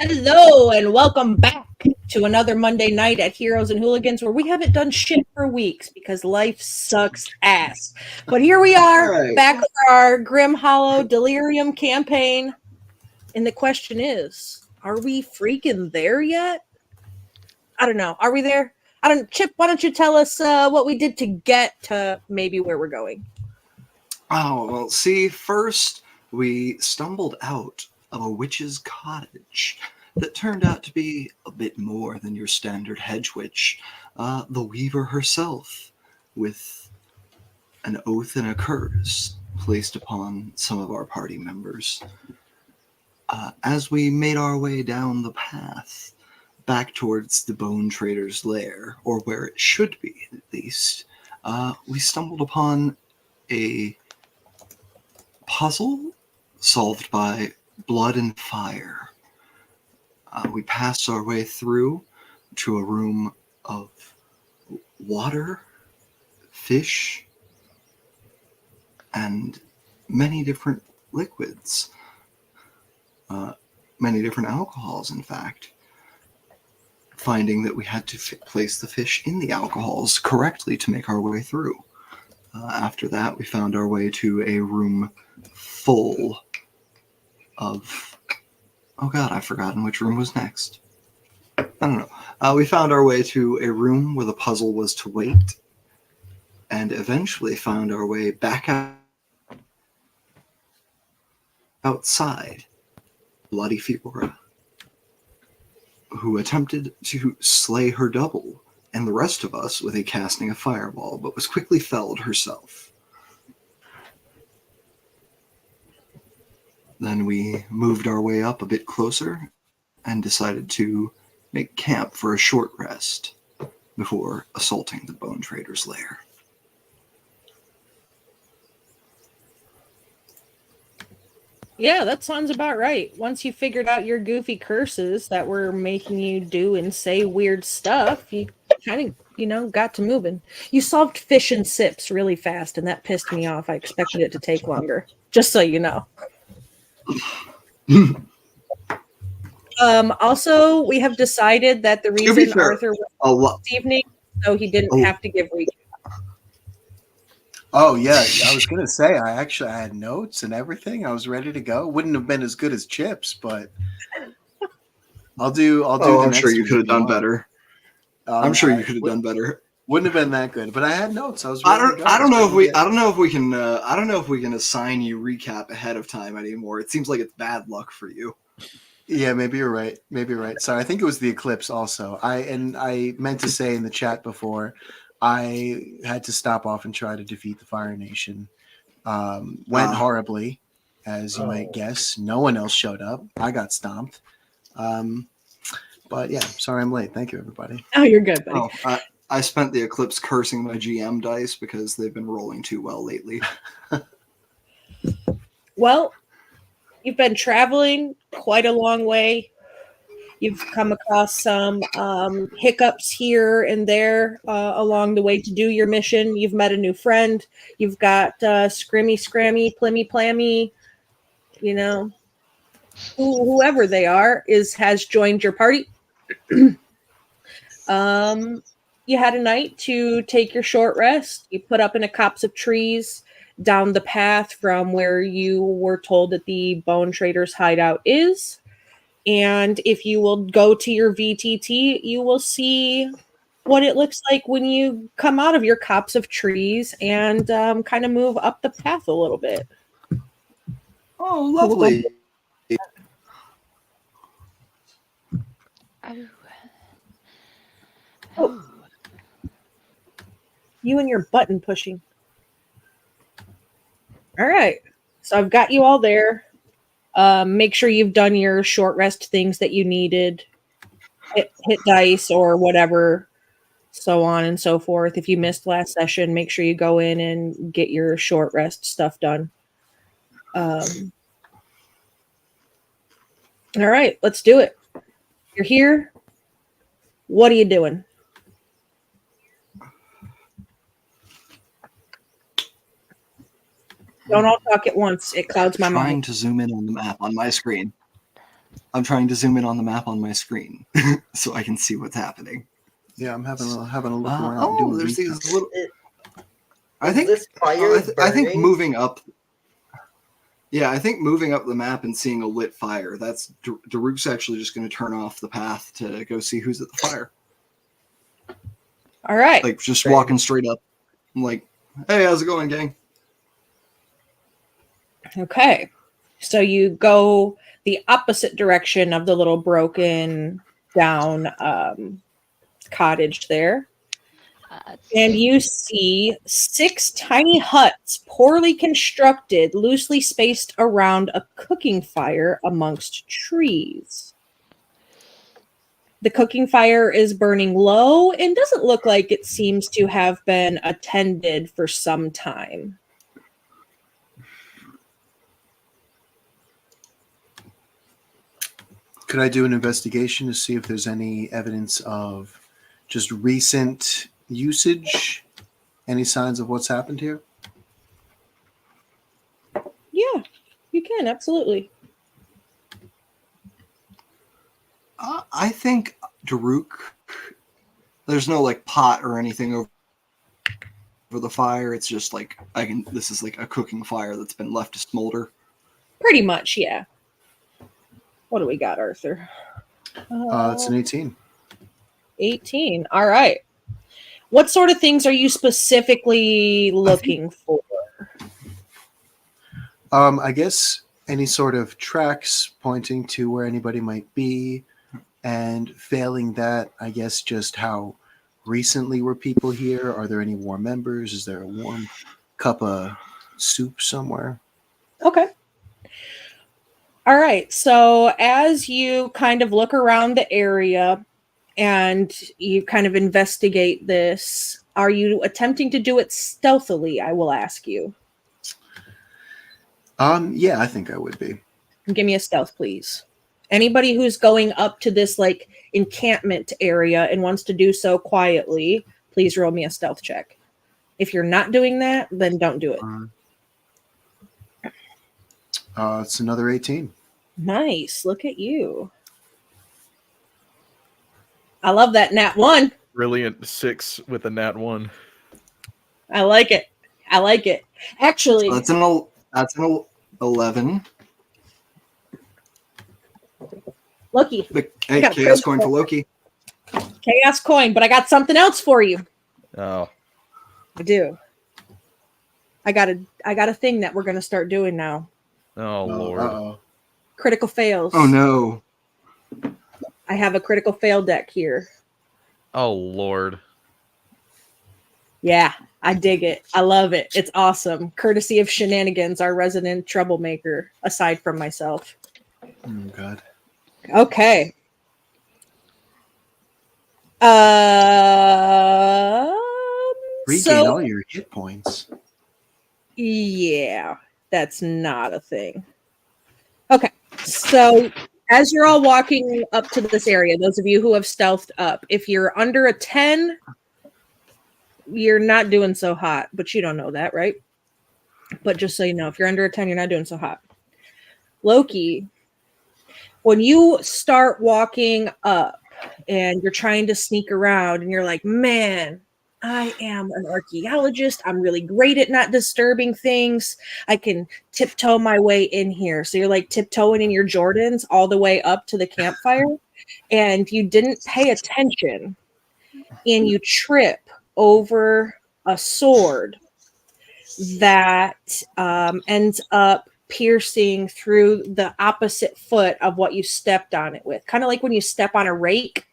Hello and welcome back to another Monday night at Heroes and Hooligans where we haven't done shit for weeks because life sucks ass. But here we are Right. back for our Grim Hollow Delirium campaign. And the question is, are we freaking there yet? I don't know. Are we there? Chip, why don't you tell us what we did to get to maybe where we're going? Oh, well, see, first we stumbled out of a witch's cottage that turned out to be a bit more than your standard hedge witch. The weaver herself, with an oath and a curse placed upon some of our party members. As we made our way down the path back towards the Bone Trader's lair, or where it should be at least, we stumbled upon a puzzle solved by blood and fire. We passed our way through to a room of water, fish, and many different liquids. Many different alcohols, in fact. Finding that we had to place the fish in the alcohols correctly to make our way through. After that, we found our way to a room full of... Oh god, I've forgotten which room was next. I don't know. We found our way to a room where the puzzle was to wait, and eventually found our way back outside Bloody Fiora, who attempted to slay her double and the rest of us with a casting of fireball, but was quickly felled herself. Then we moved our way up a bit closer and decided to make camp for a short rest before assaulting the Bone Trader's lair. Yeah, that sounds about right. Once you figured out your goofy curses that were making you do and say weird stuff, you kind of, got to moving. You solved fish and sips really fast, and that pissed me off. I expected it to take longer, just so you know. Also, we have decided that the reason Arthur was this evening, so he didn't have to give recap. Oh yeah, I was gonna say I had notes and everything. I was ready to go. Wouldn't have been as good as Chips, but I'll do. I'm sure you could have done better. I'm sure you could have done better. Wouldn't have been that good, but I had notes. I was. I don't know if we can assign you recap ahead of time anymore. It seems like it's bad luck for you. Yeah, maybe you're right. Sorry, I think it was the eclipse. Also, I meant to say in the chat before. I had to stop off and try to defeat the Fire Nation. Went horribly, as you might guess. No one else showed up. I got stomped. But yeah, sorry I'm late. Thank you, everybody. Oh, you're good, buddy. I spent the eclipse cursing my GM dice because they've been rolling too well lately. Well, you've been traveling quite a long way. You've come across some hiccups here and there along the way to do your mission. You've met a new friend. You've got Scrimmy, Scrammy, Plimmy, Plammy, whoever they are has joined your party. You had a night to take your short rest. You put up in a copse of trees down the path from where you were told that the Bone Trader's hideout is. And if you will go to your VTT, you will see what it looks like when you come out of your copse of trees and kind of move up the path a little bit. Oh, lovely. Oh. You and your button pushing. All right. So I've got you all there. Make sure you've done your short rest things that you needed. Hit dice or whatever, so on and so forth. If you missed last session, make sure you go in and get your short rest stuff done. All right, let's do it. You're here. What are you doing? Don't all talk at once. It clouds my mind. Trying to zoom in on the map on my screen. I'm trying to zoom in on the map on my screen so I can see what's happening. Yeah, I'm having a look around. Oh, there's these little. I think this fire I think burning? moving up. Yeah, I think moving up the map and seeing a lit fire. That's Daruk's actually just going to turn off the path to go see who's at the fire. All right. Like just walking straight up. I'm like, hey, how's it going, gang? Okay. So you go the opposite direction of the little broken down cottage there. And you see 6 tiny huts, poorly constructed, loosely spaced around a cooking fire amongst trees. The cooking fire is burning low and doesn't look like it seems to have been attended for some time. Could I do an investigation to see if there's any evidence of just recent usage? Any signs of what's happened here? Yeah, you can, absolutely. I think Daruk. There's no like pot or anything over the fire. It's just like This is like a cooking fire that's been left to smolder. Pretty much, yeah. What do we got, Arthur? It's an 18. 18. All right. What sort of things are you specifically looking for? I guess any sort of tracks pointing to where anybody might be, and failing that, I guess just how recently were people here? Are there any warm members? Is there a warm cup of soup somewhere? Okay. All right. So as you kind of look around the area and you kind of investigate this, are you attempting to do it stealthily? I will ask you. Yeah, I think I would be. Give me a stealth, please. Anybody who's going up to this like encampment area and wants to do so quietly, please roll me a stealth check. If you're not doing that, then don't do it. It's another 18. Nice. Look at you. I love that nat 1. Brilliant 6 with a nat 1. I like it. I like it. Actually, So that's an 11. Loki. Hey, got chaos crazy. coin for Loki. Chaos coin, but I got something else for you. Oh. I do. I got a thing that we're gonna start doing now. Oh, Lord. Uh-oh. Critical fails. Oh no. I have a critical fail deck here. Oh, Lord. Yeah, I dig it. I love it. It's awesome. Courtesy of Shenanigans, our resident troublemaker, aside from myself. Oh, God. Okay. Regain all your hit points. Yeah, that's not a thing. Okay, so as you're all walking up to this area, those of you who have stealthed up, if you're under a 10, you're not doing so hot, but you don't know that, right? But just so you know, if you're under a 10, you're not doing so hot. Loki, when you start walking up and you're trying to sneak around and you're like, man, I am an archaeologist. I'm really great at not disturbing things. I can tiptoe my way in here. So you're like tiptoeing in your Jordans all the way up to the campfire, and you didn't pay attention and you trip over a sword that ends up piercing through the opposite foot of what you stepped on it with. Kind of like when you step on a rake,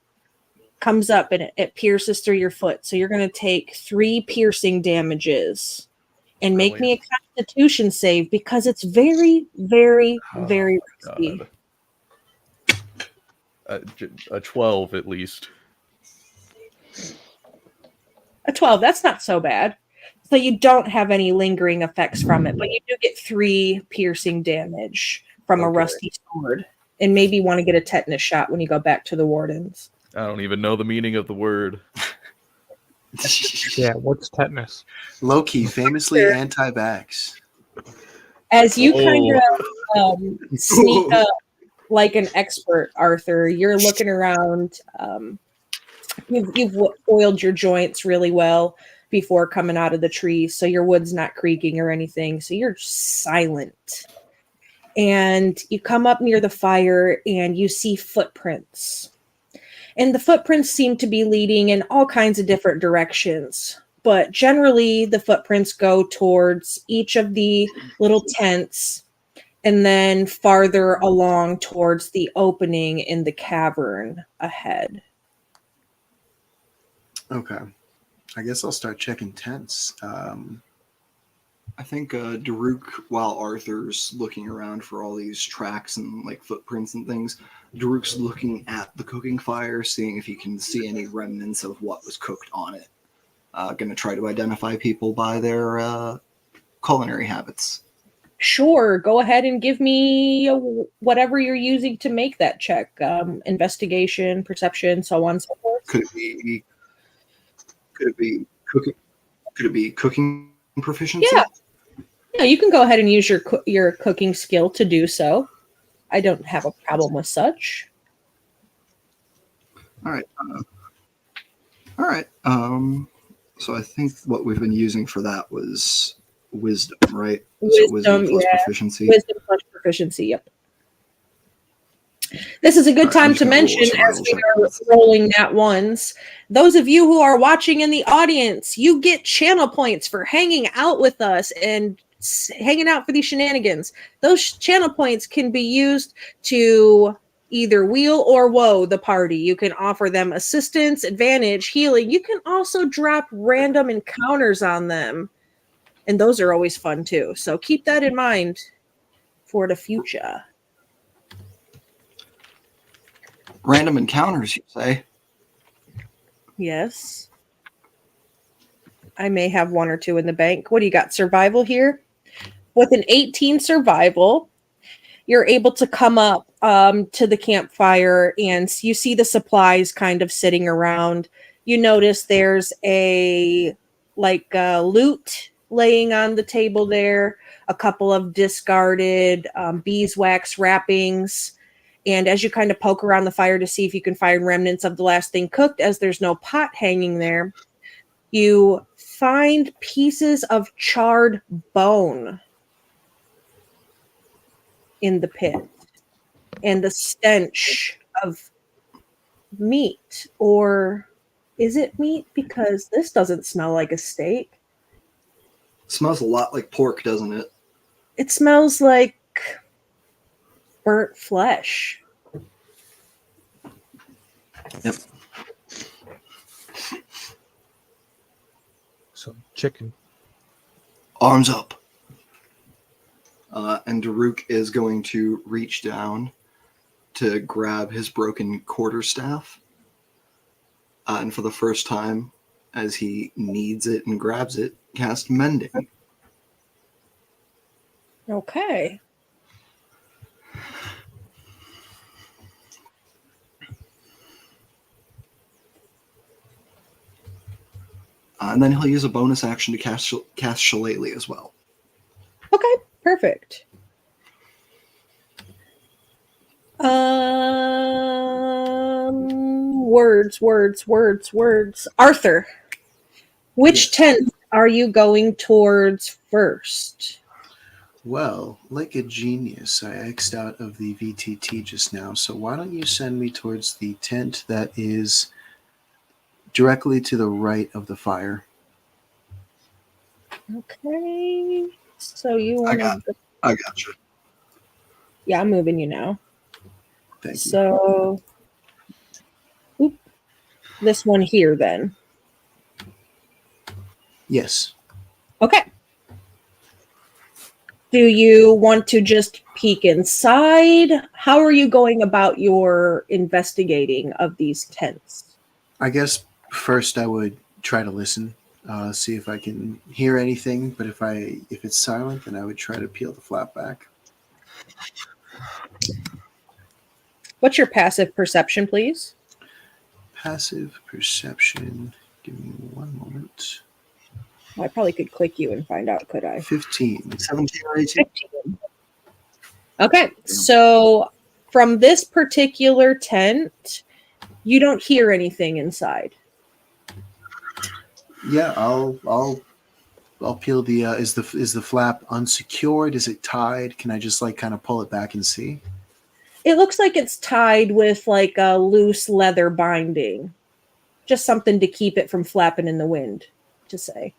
comes up and it pierces through your foot. So you're going to take 3 piercing damages and make me a Constitution save because it's very, very, very risky. A 12 at least. A 12, that's not so bad. So you don't have any lingering effects from it, but you do get 3 piercing damage from a rusty sword, and maybe want to get a tetanus shot when you go back to the wardens. I don't even know the meaning of the word. Yeah, what's tetanus? Loki, famously anti-vax. As you kind of sneak up like an expert, Arthur. You're looking around. You've oiled your joints really well before coming out of the tree, so your wood's not creaking or anything. So you're silent. And you come up near the fire and you see footprints. And the footprints seem to be leading in all kinds of different directions. But generally, the footprints go towards each of the little tents and then farther along towards the opening in the cavern ahead. Okay. I guess I'll start checking tents. I think Daruk, while Arthur's looking around for all these tracks and like footprints and things, Daruk's looking at the cooking fire, seeing if he can see any remnants of what was cooked on it. Going to try to identify people by their culinary habits. Sure, go ahead and give me whatever you're using to make that check. Investigation, perception, so on and so forth. Could it be cooking? Could it be cooking proficiency? Yeah. No, you can go ahead and use your cooking skill to do so. I don't have a problem with such. All right. All right. So I think what we've been using for that was wisdom, right? Wisdom plus yeah. proficiency. Wisdom plus proficiency, yep. This is a good time to mention, as we are rolling nat ones, those of you who are watching in the audience, you get channel points for hanging out with us and hanging out for these shenanigans. Those channel points can be used to either wheel or woe the party. You can offer them assistance, advantage, healing. You can also drop random encounters on them. And those are always fun too. So keep that in mind for the future. Random encounters, you say? Yes. I may have one or two in the bank. What do you got? Survival here? With an 18 survival, you're able to come up to the campfire and you see the supplies kind of sitting around. You notice there's a loot laying on the table there, a couple of discarded beeswax wrappings. And as you kind of poke around the fire to see if you can find remnants of the last thing cooked, as there's no pot hanging there, you find pieces of charred bone in the pit. And the stench of meat, or is it meat? Because this doesn't smell like a steak. It smells a lot like pork, doesn't it? It smells like burnt flesh. Yep. So chicken. Arms up. And Daruk is going to reach down to grab his broken quarterstaff. And for the first time, as he needs it and grabs it, cast Mending. Okay. And then he'll use a bonus action to cast Shillelagh as well. Okay, perfect. Words. Arthur, which tent are you going towards first? Well, like a genius, I X'd out of the VTT just now, so why don't you send me towards the tent that is directly to the right of the fire. Okay. So you want to... I got you. Yeah, I'm moving you now. Thank you. So... this one here, then. Yes. Okay. Do you want to just peek inside? How are you going about your investigating of these tents? I guess first I would try to listen, see if I can hear anything. But if it's silent, then I would try to peel the flap back. What's your passive perception, please? Passive perception. Give me one moment. I probably could click you and find out, could I? 15. 17 or 18? 15. Okay, so From this particular tent, you don't hear anything inside. Yeah, I'll peel the. Is the flap unsecured? Is it tied? Can I just like kind of pull it back and see? It looks like it's tied with like a loose leather binding. Just something to keep it from flapping in the wind, to say.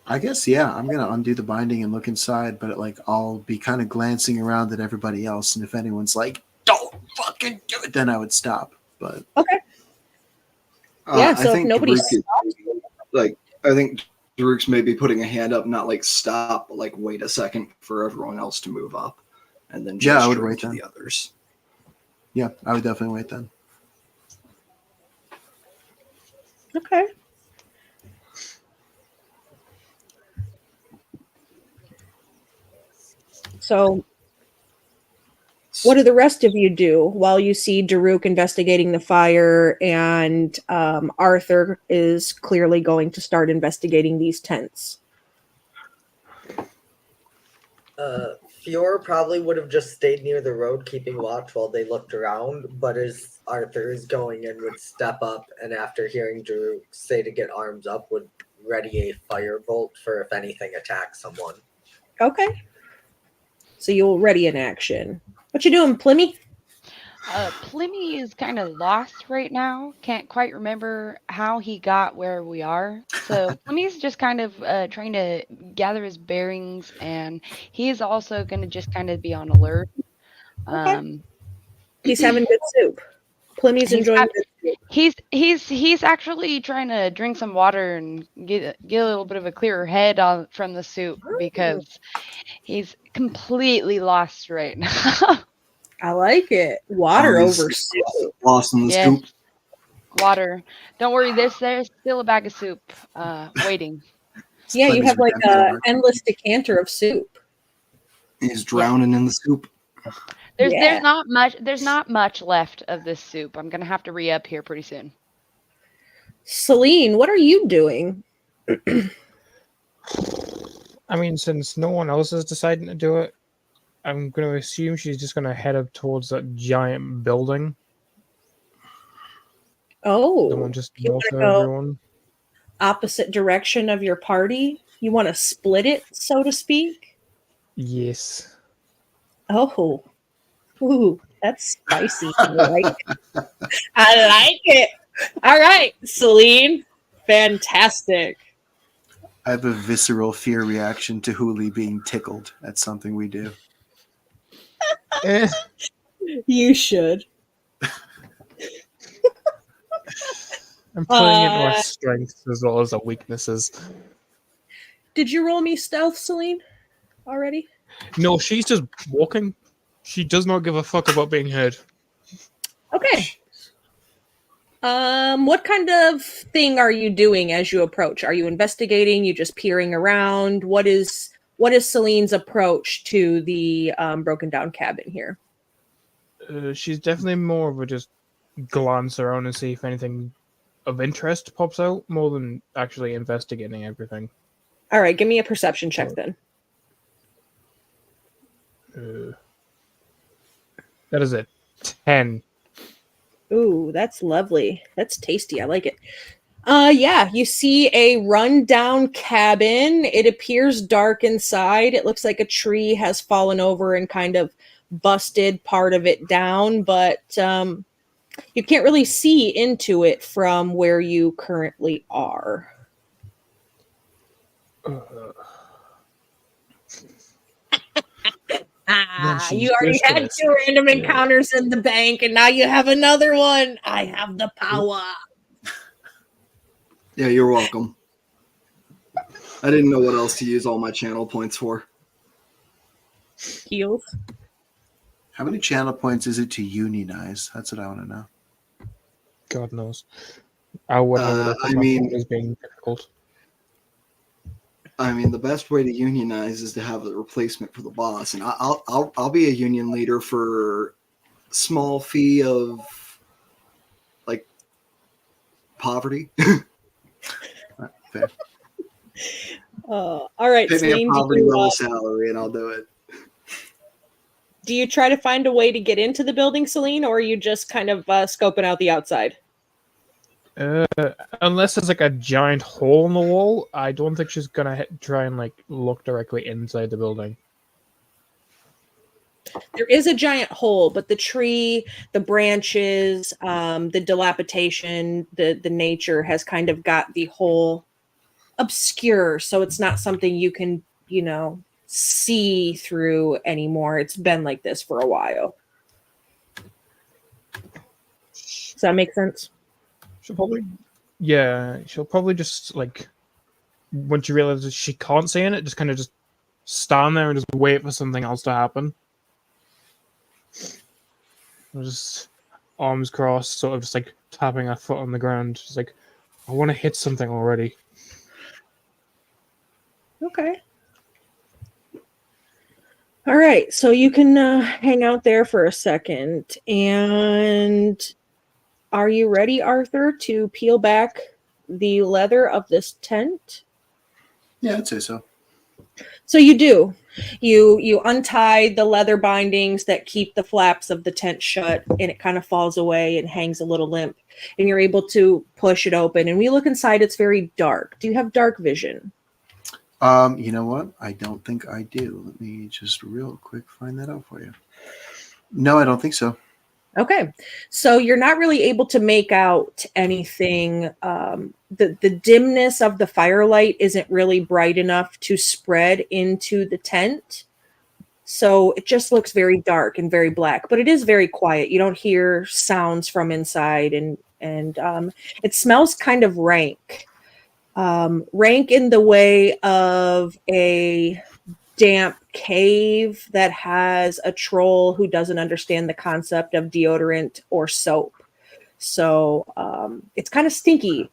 I guess, yeah, I'm going to undo the binding and look inside, but like I'll be kind of glancing around at everybody else. And if anyone's like, don't fucking do it, then I would stop. But okay. Yeah, so if nobody's I think Daruk's maybe putting a hand up, not like stop, but like wait a second for everyone else to move up. And then I would gesture wait to then. the others. Yeah, I would definitely wait then. Okay. So, what do the rest of you do while you see Daruk investigating the fire and Arthur is clearly going to start investigating these tents? Fior probably would have just stayed near the road keeping watch while they looked around, but as Arthur is going in, would step up and after hearing Daruk say to get arms up, would ready a firebolt for if anything attacks someone. Okay. So you'll ready an action. What you doing, Plimmy? Plimmy is kind of lost right now. Can't quite remember how he got where we are. So Plimmy's just kind of trying to gather his bearings, and he is also going to just kind of be on alert. Okay. He's having good soup. Plimmy's enjoying good soup. He's actually trying to drink some water and get a little bit of a clearer head from the soup because he's completely lost right now. I like it. Water over soup. Lost in the scoop. Water. Don't worry, there's still a bag of soup waiting. Yeah, you have like an endless decanter of soup. He's drowning in the soup. There's not much left of this soup. I'm gonna have to re-up here pretty soon. Celine, what are you doing? I mean, since no one else is deciding to do it, I'm going to assume she's just going to head up towards that giant building. Oh, The one just you north of wanna go everyone. opposite direction of your party? You want to split it, so to speak? Yes. Oh, ooh, that's spicy. I like it. All right, Celine. Fantastic. I have a visceral fear reaction to Huli being tickled. That's something we do. You should. I'm putting it into our strengths as well as our weaknesses. Did you roll me stealth, Celine, already? No, she's just walking. She does not give a fuck about being heard. Okay. What kind of thing are you doing as you approach? Are you investigating? You just peering around? What is Celine's approach to the broken down cabin here? She's definitely more of a just glance around and see if anything of interest pops out, more than actually investigating everything. All right, give me a perception check then. That is a 10. Ooh, that's lovely. That's tasty. I like it. Yeah, you see a rundown cabin. It appears dark inside. It looks like a tree has fallen over and kind of busted part of it down, but you can't really see into it from where you currently are. You already had 2 random encounters in the bank, and now you have another one. I have the power. Yeah, you're welcome. I didn't know what else to use all my channel points for. Heals. How many channel points is it to unionize? That's what I want to know. God knows. I wouldn't I mean- as being difficult. I mean, the best way to unionize is to have a replacement for the boss, and I'll be a union leader for small fee of like poverty. Fair. All right, Pay me a Celine, poverty level salary, and I'll do it. Do you try to find a way to get into the building, Celine, or are you just kind of scoping out the outside? Unless there's like a giant hole in the wall, I don't think she's gonna try and like look directly inside the building. There is a giant hole, but the tree, the branches, the dilapidation, the nature has kind of got the hole obscure, so it's not something you can, see through anymore. It's been like this for a while. Does that make sense? She'll probably just like when she realizes she can't see in it, just kind of just stand there and just wait for something else to happen. Just arms crossed, sort of just like tapping her foot on the ground. Just like, I want to hit something already. Okay. All right, so you can hang out there for a second. And are you ready, Arthur, to peel back the leather of this tent? Yeah, I'd say so. So you do. You untie the leather bindings that keep the flaps of the tent shut, and it kind of falls away and hangs a little limp. And you're able to push it open. And we look inside, it's very dark. Do you have dark vision? You know what? I don't think I do. Let me just real quick find that out for you. No, I don't think so. Okay, so you're not really able to make out anything. The dimness of the firelight isn't really bright enough to spread into the tent. So it just looks very dark and very black, but it is very quiet. You don't hear sounds from inside, and it smells kind of rank. Rank in the way of a damp cave that has a troll who doesn't understand the concept of deodorant or soap. So it's kind of stinky.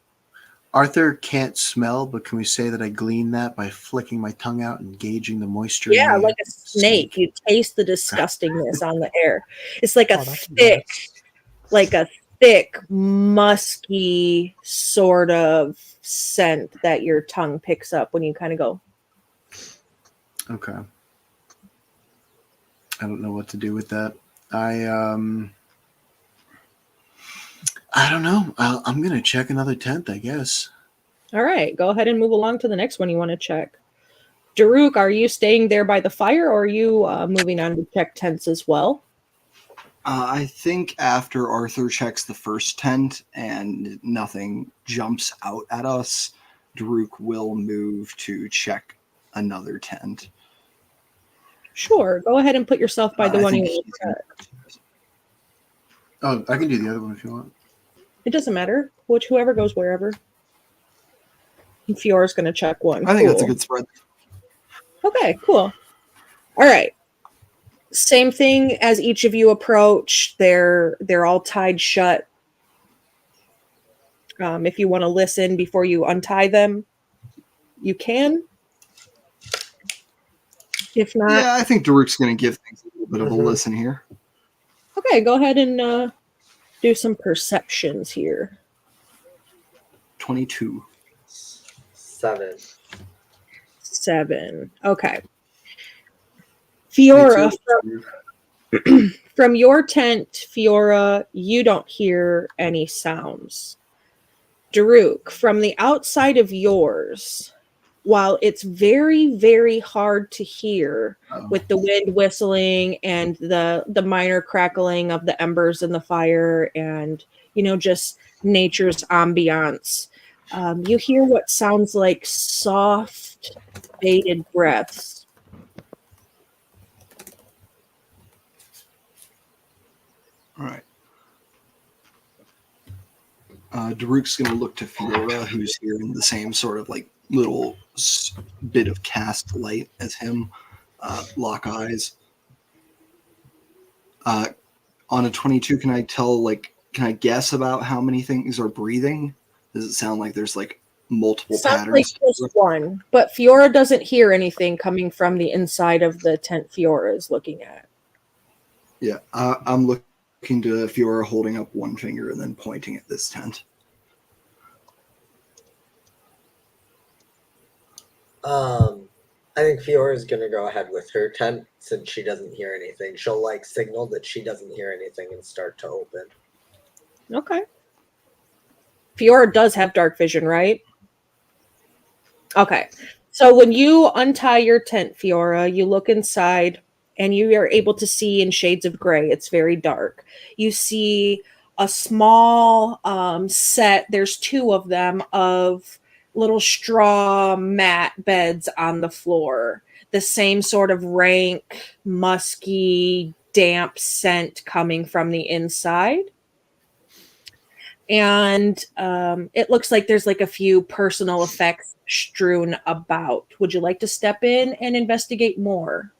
Arthur can't smell, but can we say that I glean that by flicking my tongue out and gauging the moisture? Yeah, like a snake. You taste the disgustingness on the air. It's like a thick, musky sort of scent that your tongue picks up when you kind of go. Okay. I don't know what to do with that. I don't know. I'm going to check another tent, I guess. All right. Go ahead and move along to the next one you want to check. Daruk, are you staying there by the fire, or are you moving on to check tents as well? I think after Arthur checks the first tent and nothing jumps out at us, Daruk will move to check another tent. Sure. Go ahead and put yourself by the one you want to check. Oh, I can do the other one if you want. It doesn't matter. Whoever goes wherever. Fiora's going to check one. I think that's a good spread. Okay, cool. All right. Same thing as each of you approach. They're all tied shut. If you want to listen before you untie them, you can. If not, Yeah, I think Daruk's going to give things a little bit of a listen here. Okay, go ahead and do some perceptions here. 22. 7. Okay. Fiora, from your tent, Fiora, you don't hear any sounds. Daruk, from the outside of yours, while it's very, very hard to hear with the wind whistling and the minor crackling of the embers in the fire and, just nature's ambiance, you hear what sounds like soft, bated breaths. All right. Daruk's going to look to Fiora, who's here in the same sort of like little bit of cast light as him. Lock eyes. On a 22, can I guess about how many things are breathing? Does it sound like there's like multiple patterns? Like just one, but Fiora doesn't hear anything coming from the inside of the tent Fiora is looking at. Yeah, I'm looking to Fiora holding up one finger and then pointing at this tent. I think Fiora's gonna go ahead with her tent since she doesn't hear anything. She'll like signal that she doesn't hear anything and start to open. Okay. Fiora does have dark vision, right? Okay. So when you untie your tent, Fiora, you look inside and you are able to see in shades of gray. It's very dark. You see a small set, there's two of them, of little straw mat beds on the floor. The same sort of rank, musky, damp scent coming from the inside. And it looks like there's like a few personal effects strewn about. Would you like to step in and investigate more?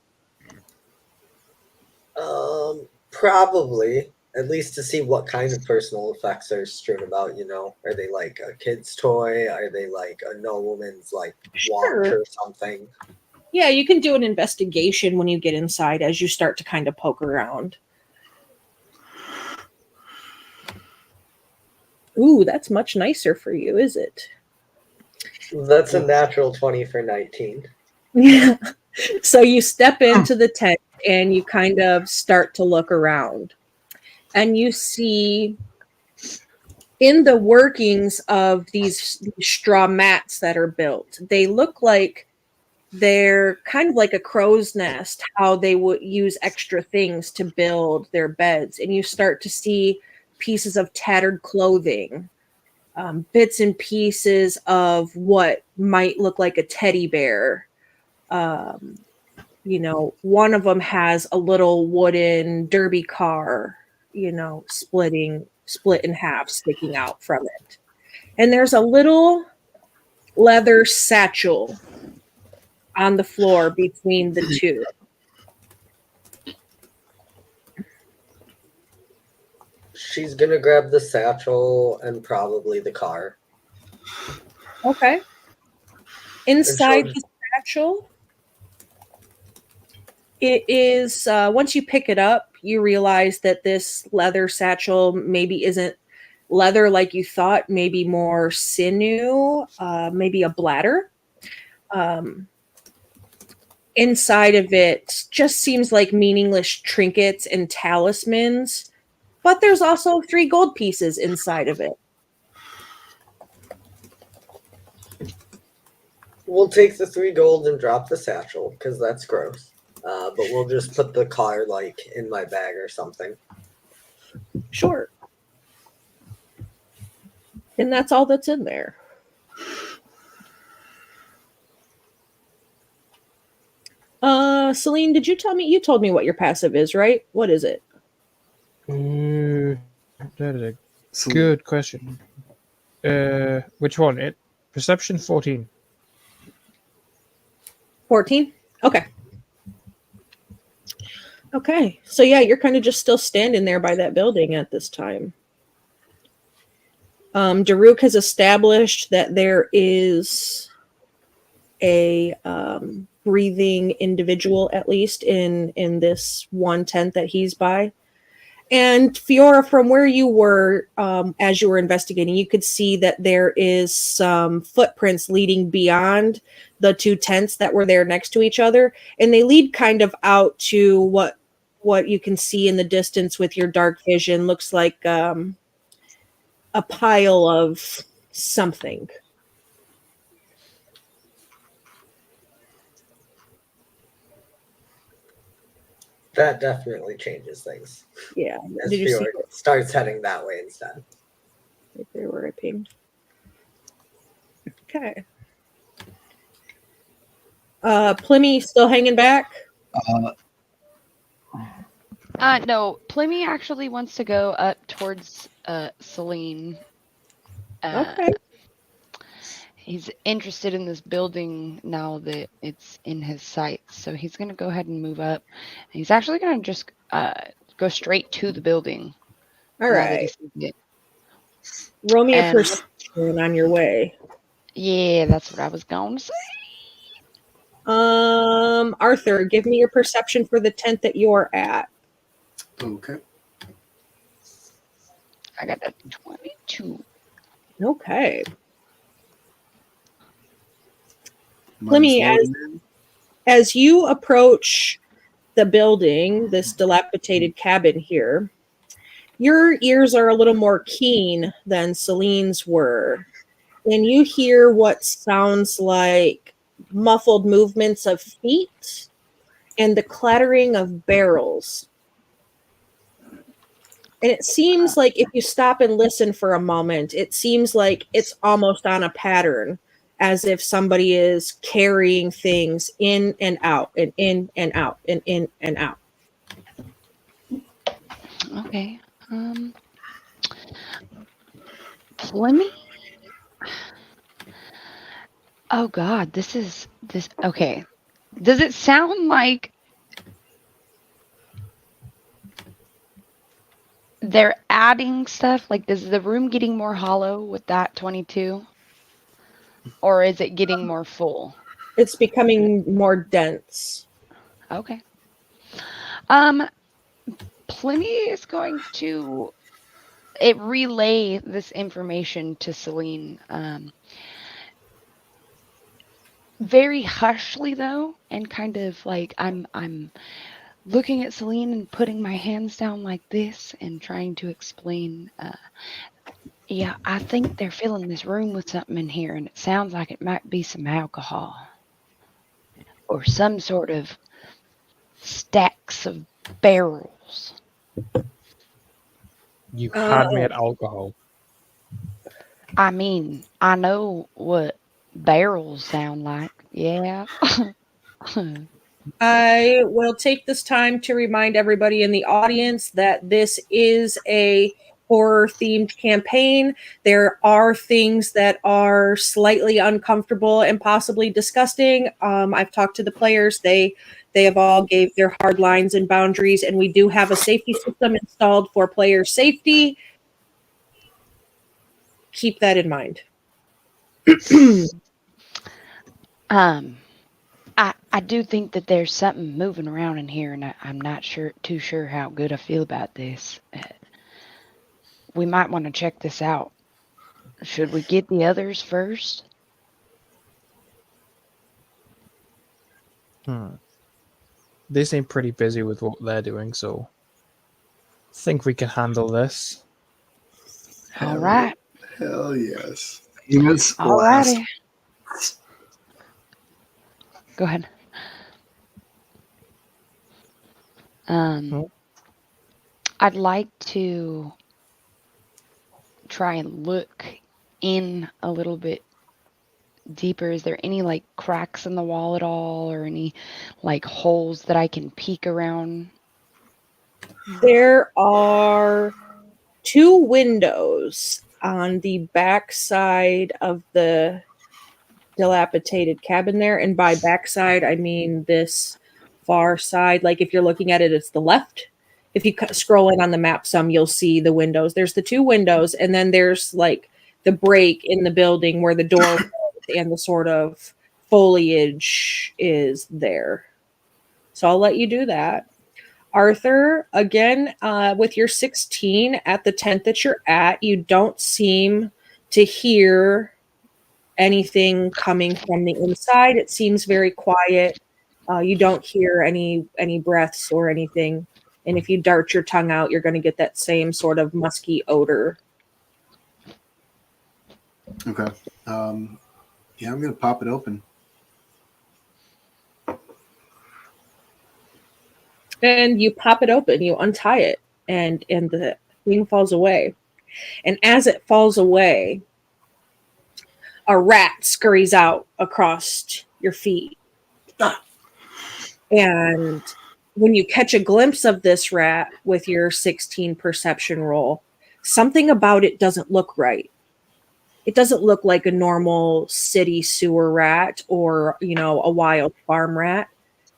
Probably. At least to see what kind of personal effects are strewn about, you know. Are they like a kid's toy? Are they like a nobleman's like watch Sure. or something? Yeah, you can do an investigation when you get inside as you start to kind of poke around. Ooh, that's much nicer for you, is it? That's a natural 20 for 19. Yeah. So you step into the tent and you kind of start to look around. And you see in the workings of these straw mats that are built, they look like they're kind of like a crow's nest, how they would use extra things to build their beds. And you start to see pieces of tattered clothing, bits and pieces of what might look like a teddy bear. You know, one of them has a little wooden derby car, you know, split in half, sticking out from it. And there's a little leather satchel on the floor between the two. She's gonna grab the satchel and probably the car. Okay. Inside the satchel, it is, once you pick it up, you realize that this leather satchel maybe isn't leather like you thought, maybe more sinew, maybe a bladder. Inside of it just seems like meaningless trinkets and talismans, but there's also 3 gold pieces inside of it. We'll take the 3 gold and drop the satchel because that's gross. But we'll just put the car like in my bag or something. Sure. And that's all that's in there. Celine, did you tell me? You told me what your passive is, right? What is it? That is a good question. Which one? It perception 14. 14? Okay. Okay. So yeah, you're kind of just still standing there by that building at this time. Daruk has established that there is a breathing individual, at least in this one tent that he's by. And Fiora, from where you were, as you were investigating, you could see that there is some footprints leading beyond the 2 tents that were there next to each other, and they lead kind of out to what you can see in the distance with your dark vision. Looks like a pile of something. That definitely changes things. Yeah. As Did you see Fiora starts heading that way instead. right there where I pinged? Okay. Plymmy still hanging back? No, Plymmy actually wants to go up towards Celine. Okay. He's interested in this building now that it's in his sights, so he's going to go ahead and move up. He's actually going to just go straight to the building. All right. Roll me a perception on your way. Yeah, that's what I was going to say. Arthur, give me your perception for the tent that you're at. Okay. I got a 22. Okay. Plymmy, As you approach the building, this dilapidated cabin here, your ears are a little more keen than Celine's were. And you hear what sounds like muffled movements of feet and the clattering of barrels. And it seems like if you stop and listen for a moment, it seems like it's almost on a pattern, as if somebody is carrying things in and out and in and out and in and out. Okay. Flemmy? Oh God, this. Okay. Does it sound like they're adding stuff? Like, is the room getting more hollow with that 22? Or is it getting more full? It's becoming more dense. Okay. Pliny is going to relay this information to Celine. Very hushly though, and kind of like I'm looking at Celine and putting my hands down like this and trying to explain. Yeah, I think they're filling this room with something in here, and it sounds like it might be some alcohol or some sort of stacks of barrels. You had me at alcohol. I mean, I know what barrels sound like. Yeah. I will take this time to remind everybody in the audience that this is a horror themed campaign. There are things that are slightly uncomfortable and possibly disgusting. I've talked to the players. They have all gave their hard lines and boundaries, and we do have a safety system installed for player safety. Keep that in mind. I do think that there's something moving around in here, and I'm not too sure how good I feel about this. We might want to check this out. Should we get the others first? They seem pretty busy with what they're doing, so I think we can handle this. All right. Hell yes. Yes. All righty. Go ahead. I'd like to try and look in a little bit deeper. Is there any like cracks in the wall at all, or any like holes that I can peek around? There are 2 windows on the back side of the dilapidated cabin there, and by backside I mean this far side. Like if you're looking at it, it's the left. If you scroll in on the map some, you'll see the windows. There's the 2 windows, and then there's like the break in the building where the door and the sort of foliage is there. So I'll let you do that. Arthur, again, with your 16 at the tent that you're at, you don't seem to hear anything coming from the inside. It seems very quiet. You don't hear any breaths or anything. And if you dart your tongue out, you're going to get that same sort of musky odor. Okay. Yeah, I'm gonna pop it open. And you pop it open, you untie it, and the thing falls away. And as it falls away, a rat scurries out across your feet. And when you catch a glimpse of this rat with your 16 perception roll, something about it doesn't look right. It doesn't look like a normal city sewer rat or, a wild farm rat.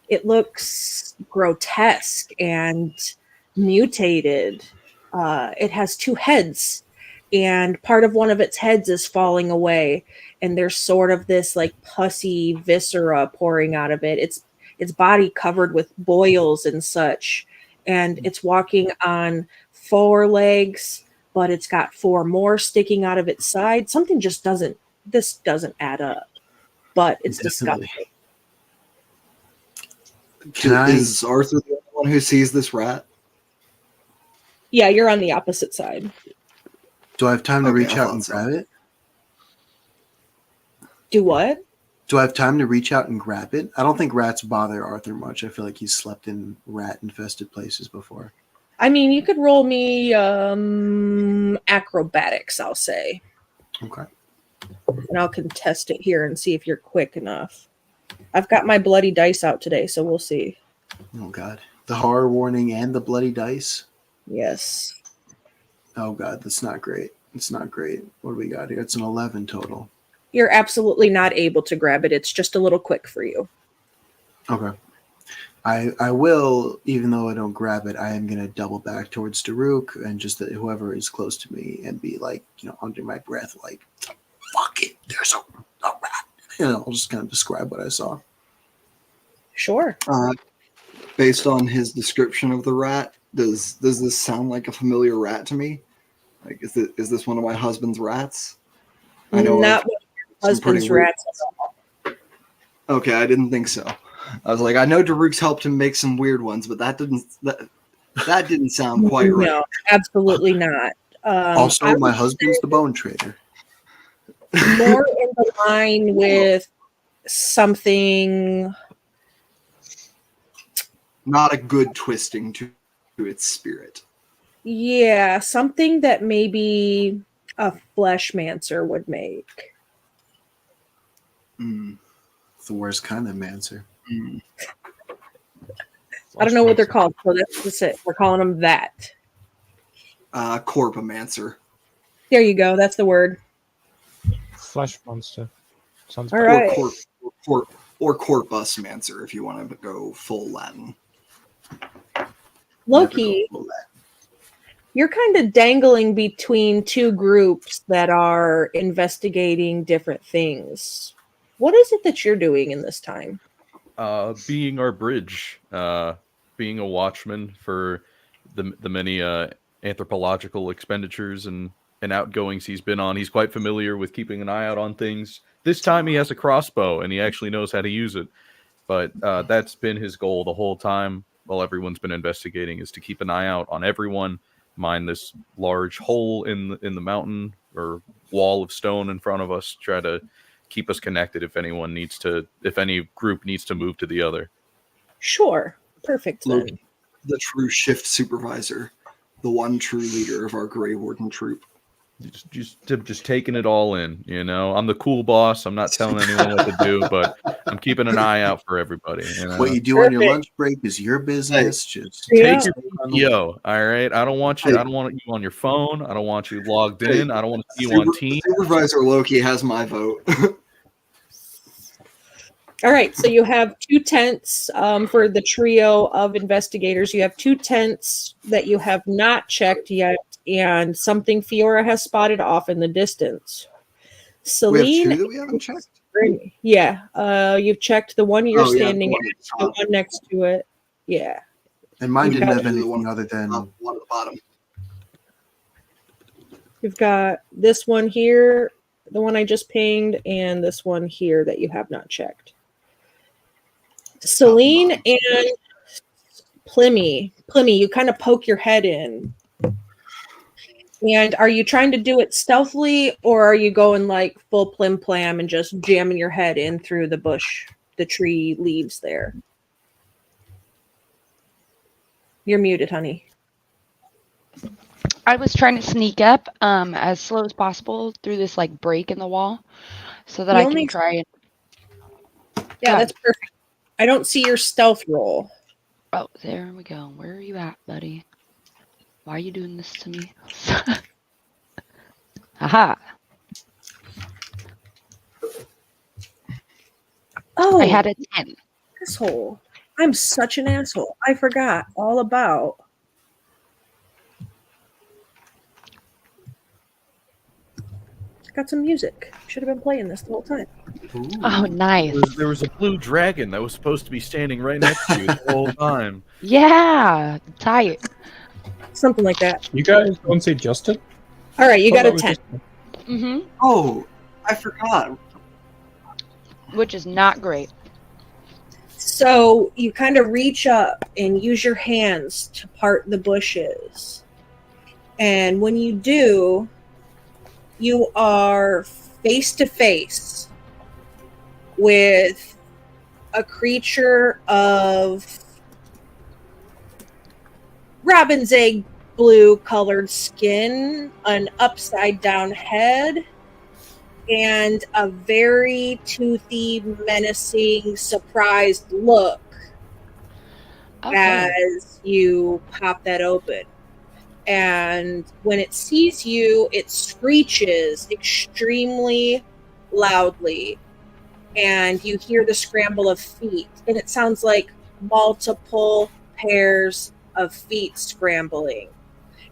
It looks grotesque and mutated. It has 2 heads, and part of one of its heads is falling away, and there's sort of this like pussy viscera pouring out of it. Its body covered with boils and such, and it's walking on 4 legs, but it's got 4 more sticking out of its side. Something just doesn't add up, but it's Definitely. disgusting. Is Arthur the only one who sees this rat? Yeah, you're on the opposite side. Do I have time to Okay, reach I out thought and so. grab it? Do what? Do I have time to reach out and grab it? I don't think rats bother Arthur much. I feel like he's slept in rat-infested places before. I mean, you could roll me acrobatics, I'll say. Okay. And I'll contest it here and see if you're quick enough. I've got my bloody dice out today, so we'll see. Oh, God. The horror warning and the bloody dice? Yes. Oh, God. That's not great. It's not great. What do we got here? It's an 11 total. You're absolutely not able to grab it. It's just a little quick for you. Okay. I will, even though I don't grab it, I am going to double back towards Daruk and just whoever is close to me and be like, under my breath, like, fuck it, there's a rat. I'll just kind of describe what I saw. Sure. Based on his description of the rat, does this sound like a familiar rat to me? Like, is this one of my husband's rats? I know Not of one of your some pretty husband's weird- rats at all. Okay, I didn't think so. I was like, I know Daruk's helped him make some weird ones, but that didn't sound quite right. No, absolutely not. Also, I my would husband's the bone trader. say more in the line with something. Not a good twisting to its spirit. Yeah, something that maybe a fleshmancer would make. Mm, It's the worst kind of mancer. mm. I don't know what they're called, so that's it. We're calling them that. Corpomancer. There you go. That's the word. Flesh monster. Sounds All better. right. Or corpus mancer, if you want to go full Latin. Loki, you're kind of dangling between two groups that are investigating different things. What is it that you're doing in this time? Being our bridge, being a watchman for the many anthropological expenditures and outgoings he's been on. He's quite familiar with keeping an eye out on things. This time he has a crossbow and he actually knows how to use it. But that's been his goal the whole time while everyone's been investigating, is to keep an eye out on everyone, mine this large hole in the mountain or wall of stone in front of us, try to keep us connected if any group needs to move to the other. Sure. Perfect. Then. Loki, the true shift supervisor, the one true leader of our Grey Warden troop. Just taking it all in, I'm the cool boss. I'm not telling anyone what to do, but I'm keeping an eye out for everybody. What you do on your Perfect. lunch break is your business. Just Yeah. Take your PO, all right? I don't want you. I don't want you on your phone. I don't want you logged in. I don't want to see you on Teams. Supervisor Loki has my vote. All right. So you have two tents for the trio of investigators. You have two tents that you have not checked yet, and something Fiora has spotted off in the distance. We Celine, have two that we haven't checked. yeah, you've checked the one you're Oh, yeah, standing the at, one at the the top. one next to it. Yeah. and mine You didn't got have the anything one- other than One at the bottom. You've got this one here, the one I just pinged, and this one here that you have not checked. Celine and Plymmy, you kind of poke your head in. And are you trying to do it stealthily, or are you going like full plim plam and just jamming your head in through the bush, the tree leaves there? You're muted, honey. I was trying to sneak up as slow as possible through this like break in the wall so that The I only- can try and Yeah, Got that's perfect. I don't see your stealth roll. oh, there we go. Where are you at, buddy? Why are you doing this to me? Aha. Oh, I had a 10. asshole. I'm such an asshole. I forgot all about. Got some music. Should have been playing this the whole time. Oh, nice. There was a blue dragon that was supposed to be standing right next to you the whole time. Yeah, tight. Something like that. You guys don't say Justin? All right, you got Oh, a that was 10. Justin. Mm-hmm. Oh, I forgot. Which is not great. So you kind of reach up and use your hands to part the bushes. And when you do, you are face to face with a creature of robin's egg blue colored skin, an upside down head, and a very toothy, menacing, surprised look as you pop that open. And when it sees you, it screeches extremely loudly. And you hear the scramble of feet. And it sounds like multiple pairs of feet scrambling.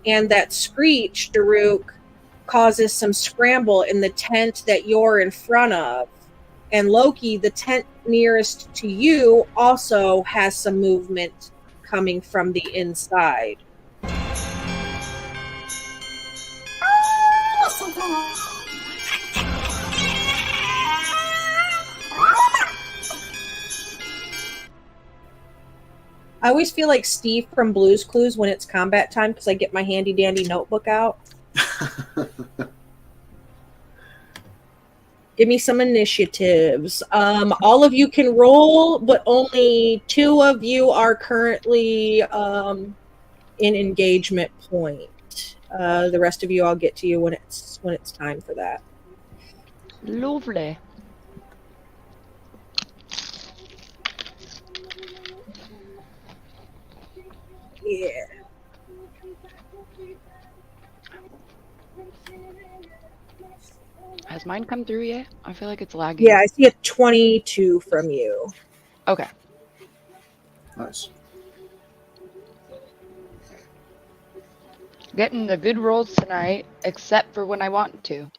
And that screech, Daruk, causes some scramble in the tent that you're in front of. And Loki, the tent nearest to you, also has some movement coming from the inside. I always feel like Steve from Blue's Clues when it's combat time because I get my handy dandy notebook out. Give me some initiatives. All of you can roll, but only 2 of you are currently in engagement point. The rest of you, I'll get to you when it's time for that. Lovely. Yeah. Has mine come through yet? I feel like it's lagging. Yeah, I see a 22 from you. Okay. Nice. Getting the good rolls tonight, except for when I want to.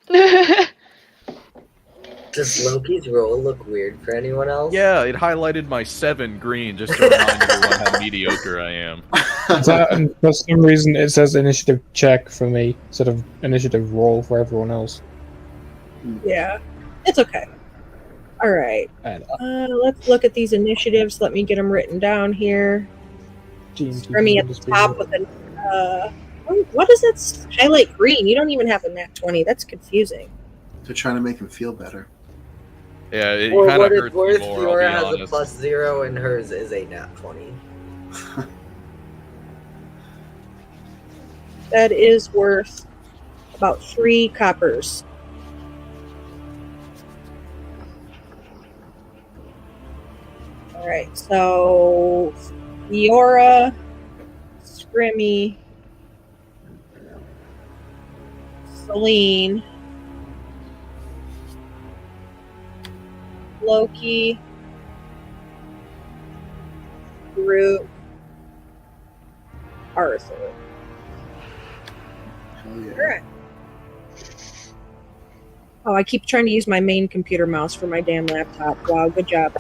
Does Loki's roll look weird for anyone else? Yeah, it highlighted my 7 green just to remind everyone how mediocre I am. And for some reason, it says initiative check for me instead of initiative roll for everyone else. Yeah, it's okay. All right. Let's look at these initiatives. Let me get them written down here. For me at the top with an what does that highlight green? You don't even have a nat 20. That's confusing. They're trying to make him feel better. Yeah, it Or kind what of it's hurts me worth, more, I'll be Fiora has a honest. +0 and hers is a nat 20. That is worth about 3 coppers. All right, so Fiora, Scrimmy, Celine, Loki, Groot, Arthur. Hell yeah. All right. Oh, I keep trying to use my main computer mouse for my damn laptop. Wow, good job.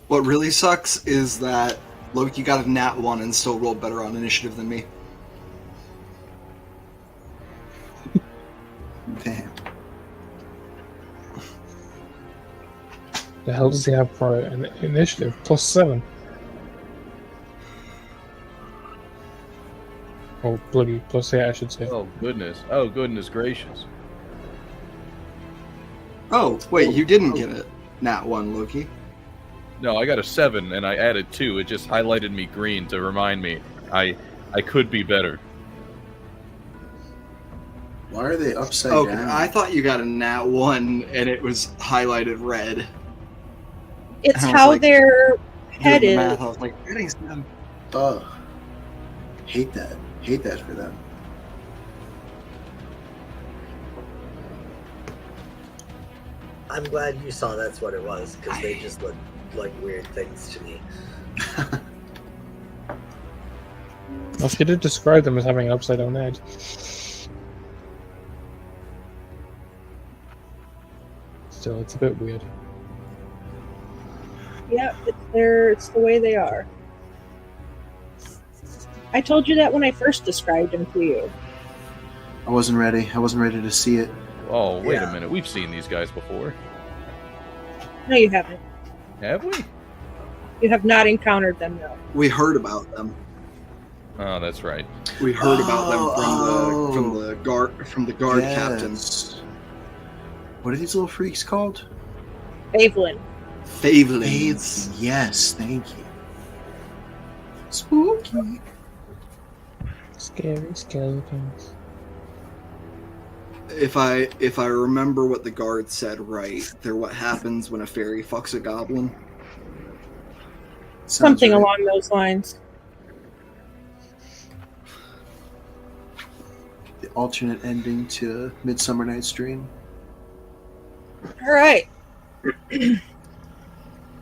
What really sucks is that Loki got a nat 1 and still rolled better on initiative than me. Damn. The hell does he have for an initiative? +7. Oh, bloody +8, I should say. Oh, goodness. Oh, goodness gracious. Oh, wait, you didn't get it. Nat 1, Loki. No, I got a 7, and I added 2. It just highlighted me green to remind me I could be better. Why are they upside Okay, down? I thought you got a nat 1 and it was highlighted red. It's I was how like, their Doing head the is. math, I was like, that ain't seven. Ugh. Hate that. Hate that for them. I'm glad you saw that's what it was, because they just look like weird things to me. Well, she did describe them as having an upside down head. Still, it's a bit weird. Yeah, it's the way they are. I told you that when I first described them to you. I wasn't ready. I wasn't ready to see it. Oh, wait Yeah. a minute. We've seen these guys before. No, you haven't. Have we? You have not encountered them, no. We heard about them. Oh, that's right. We heard about them from the guard captain. Yes. What are these little freaks called? Favelin. Favelins. Yes, thank you. Spooky. Scary skeletons. If I remember what the guard said right, they're what happens when a fairy fucks a goblin. Sounds Something right. along those lines. The alternate ending to Midsummer Night's Dream. All right.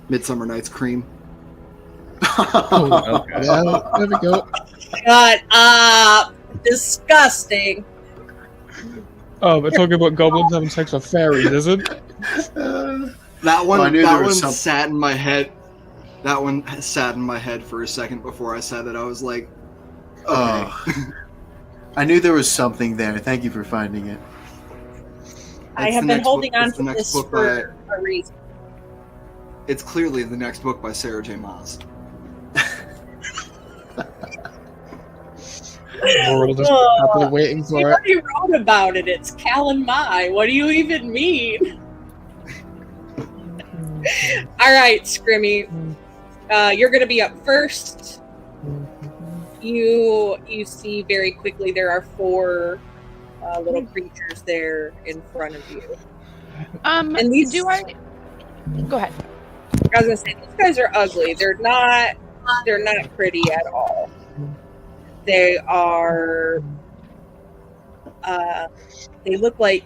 Midsummer Night's Cream. Oh, Okay. yeah, there we go. Shut up. Disgusting. Oh, we're talking about goblins having sex with fairies, is it? That one, I knew there was sat in my head. That one sat in my head for a second before I said it. I was like, okay. I knew there was something there. Thank you for finding it. I It's have the been next holding book- on it's the to next this book for a reason. It's clearly the next book by Sarah J. Maas. We're all just happily waiting You for it. already wrote about it. It's Cal and Mai. What do you even mean? All right, Scrimmy. You're going to be up first. You see very quickly there are 4 little creatures there in front of you. And these, Go ahead. I was gonna say, these guys are ugly. They're not pretty at all. They are. They look like,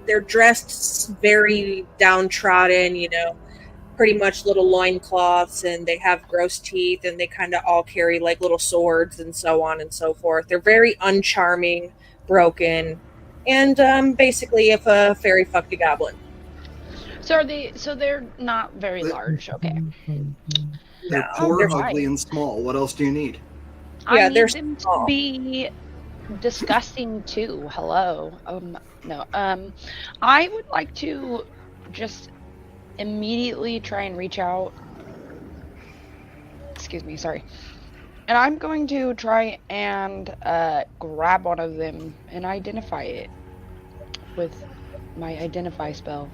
they're dressed very downtrodden. Pretty much little loincloths, and they have gross teeth, and they kind of all carry like little swords and so on and so forth. They're very uncharming, broken, and basically if a fairy fucked a goblin. So they're not very large. Okay. They're No, poor, they're fine. ugly, and small. What else do you need? Yeah, I need they're them to small. be disgusting too. Hello. No. I would like to just immediately try and reach out. Excuse me, sorry. And I'm going to try and grab one of them and identify it with my identify spell.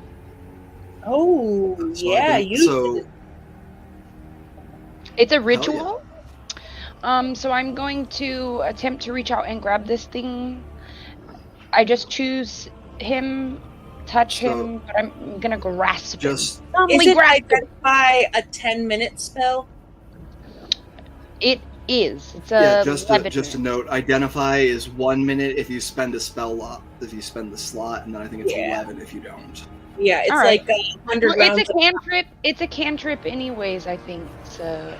Oh, So I yeah, think- you. So It's a yeah. ritual. So I'm going to attempt to reach out and grab this thing. I just choose him, touch So- him, but I'm gonna grasp just him. Is Firmly it grasp him. identify a 10-minute spell? It is. It's yeah, a just a note. Identify is 1 minute if you spend a spell lot. If you spend the slot, and then I think it's Yeah. 11 if you don't. Yeah, it's All right. like 100 Well, rounds. it's a cantrip. It's a cantrip, anyways. I think so.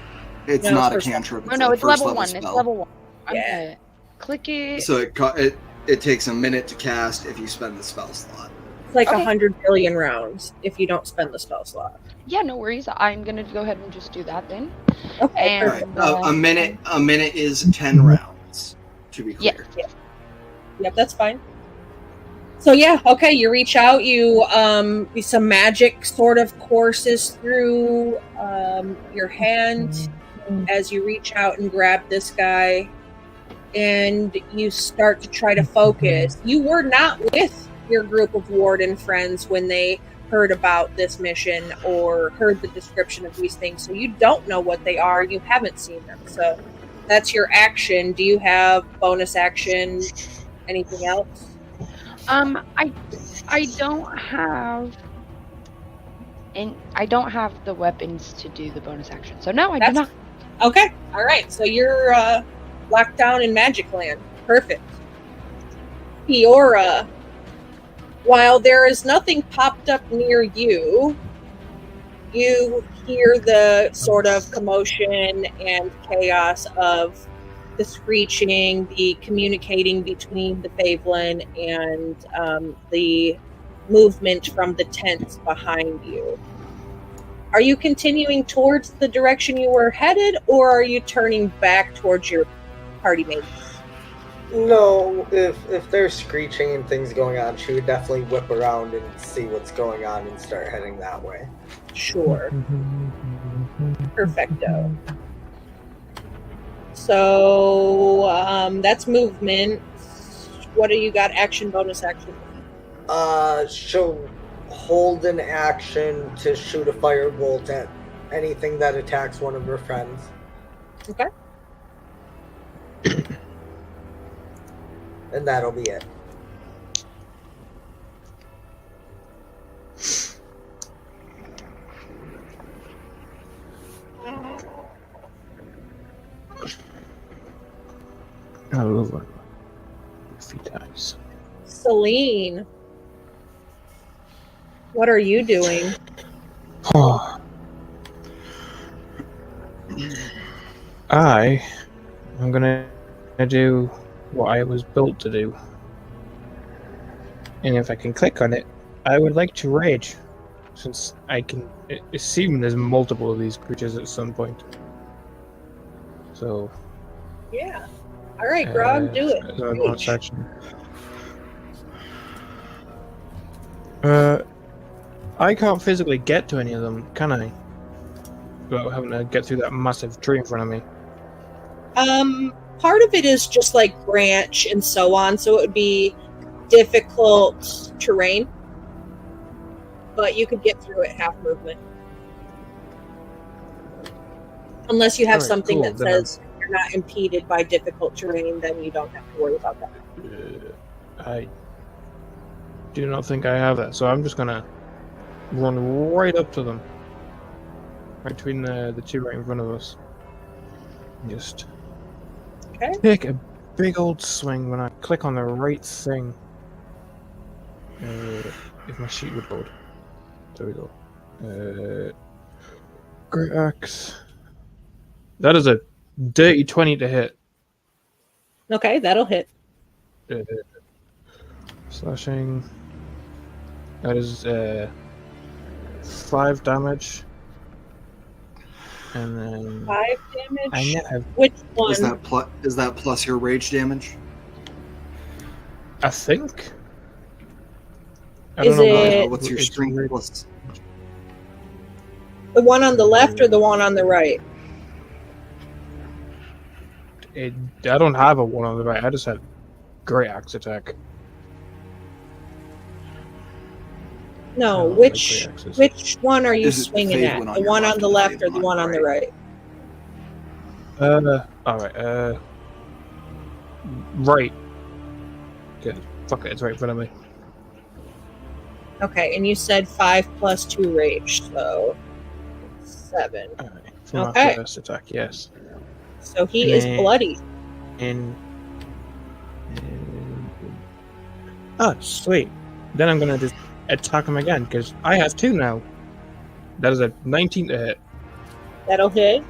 It's No, not a first cantrip. Oh no, it's a first level 1. spell. It's level 1. I'm Yeah. gonna click it. So it takes a minute to cast if you spend the spell slot. It's like Okay. 100 billion rounds if you don't spend the spell slot. Yeah, no worries. I'm gonna go ahead and just do that then. Okay, And- perfect. Right. A minute is 10 rounds. To be Yes. clear. Yep, that's fine. So yeah, okay, you reach out, some magic sort of courses through your hand as you reach out and grab this guy, and you start to try to focus. You were not with your group of warden friends when they heard about this mission or heard the description of these things, so you don't know what they are. You haven't seen them, so that's your action. Do you have bonus action? Anything else? I don't have, and I don't have the weapons to do the bonus action. So no, I do That's- not. Okay, all right. So you're locked down in Magic Land. Perfect. Fiora, while there is nothing popped up near you, you hear the sort of commotion and chaos of the screeching, the communicating between the Favelin, and the movement from the tents behind you. Are you continuing towards the direction you were headed, or are you turning back towards your party mates? No, if there's screeching and things going on, she would definitely whip around and see what's going on and start heading that way. Sure. Perfecto. So that's movement. What do you got? Action, bonus action. She'll hold an action to shoot a firebolt at anything that attacks one of her friends. Okay. And that'll be it. Oh, feet eyes. Celine, what are you doing? Oh. I'm gonna do what I was built to do. And if I can click on it, I would like to rage. Since I can assume there's multiple of these creatures at some point. So Yeah. All right, Grog, do it. One section. I can't physically get to any of them, can I? Without having to get through that massive tree in front of me. Part of it is just like branch and so on, so it would be difficult terrain. But you could get through it half movement. Unless you have Alright, something cool, that then says you're not impeded by difficult terrain, then you don't have to worry about that. I do not think I have that, so I'm just gonna run right up to them. Right between the two right in front of us. Just take a big old swing when I click on the right thing. If my sheet would load. There we go. Great axe. That is a dirty 20 to hit. Okay, that'll hit. Slashing. That is 5 damage. And then 5 damage? I now have, Which one? Is that plus your rage damage? I think. Is what it- What's your it's strength weird. plus? The one on the left or the one on the right? I don't have a one on the right. I just had great axe attack. No, I don't like which great axes. which one are you Is it the swinging fade at? one on The your one left on the or the left fade or the one one on on the the right? Alright, right. Good. Fuck it, it's right in front of me. Okay, and you said 5 plus 2 rage, so 7. Alright, from Okay. my first attack, yes. So he is Meh. bloody. Oh, sweet. Then I'm gonna just attack him again, because I have 2 now. That is a 19 to hit. That'll hit.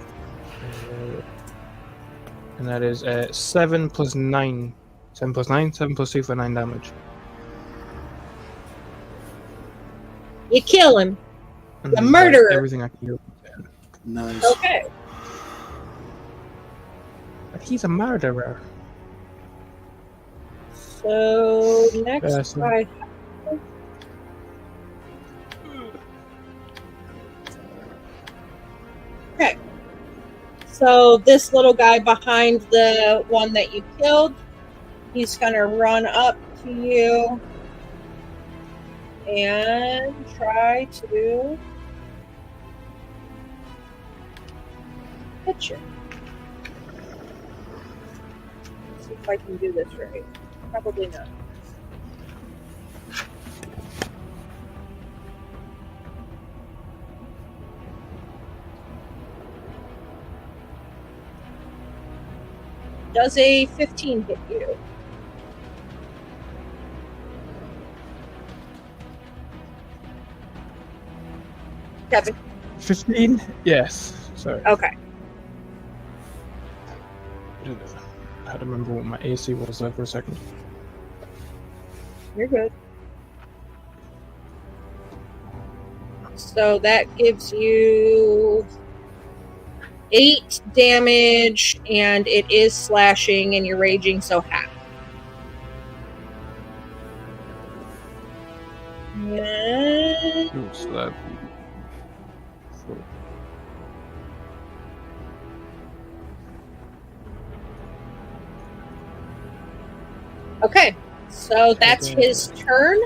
And that is 7 plus 9. 7 plus 9? 7 plus 2 for 9 damage. You kill him. And The then that's murderer. everything I can do. Nice. Okay. But he's a murderer. So next so- I Okay. So this little guy behind the one that you killed, he's gonna run up to you and try to hit you. Let's see if I can do this right. Probably not. Does a 15 hit you? Kevin. 15? Yes. Sorry. Okay. I had to remember what my AC was there for a second. You're good. So that gives you 8 damage, and it is slashing, and you're raging, so half. And Ooh, so that. So, okay, so that's his turn.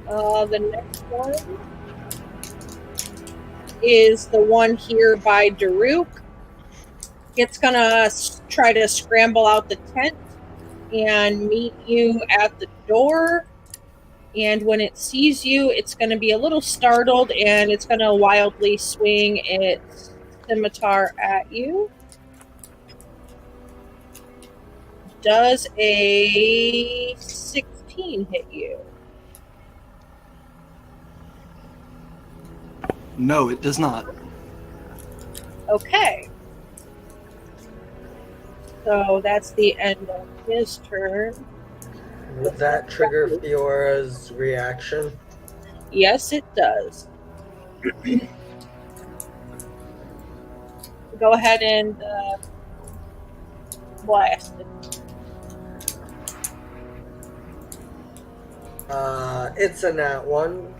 The next one is the one here by Daruk. It's gonna try to scramble out the tent and meet you at the door. And when it sees you, it's going to be a little startled and it's going to wildly swing its scimitar at you. Does a 16 hit you? No, it does not. Okay. So that's the end of his turn. Would that trigger Fiora's reaction? Yes, it does. Go ahead and blast it. It's a nat 1.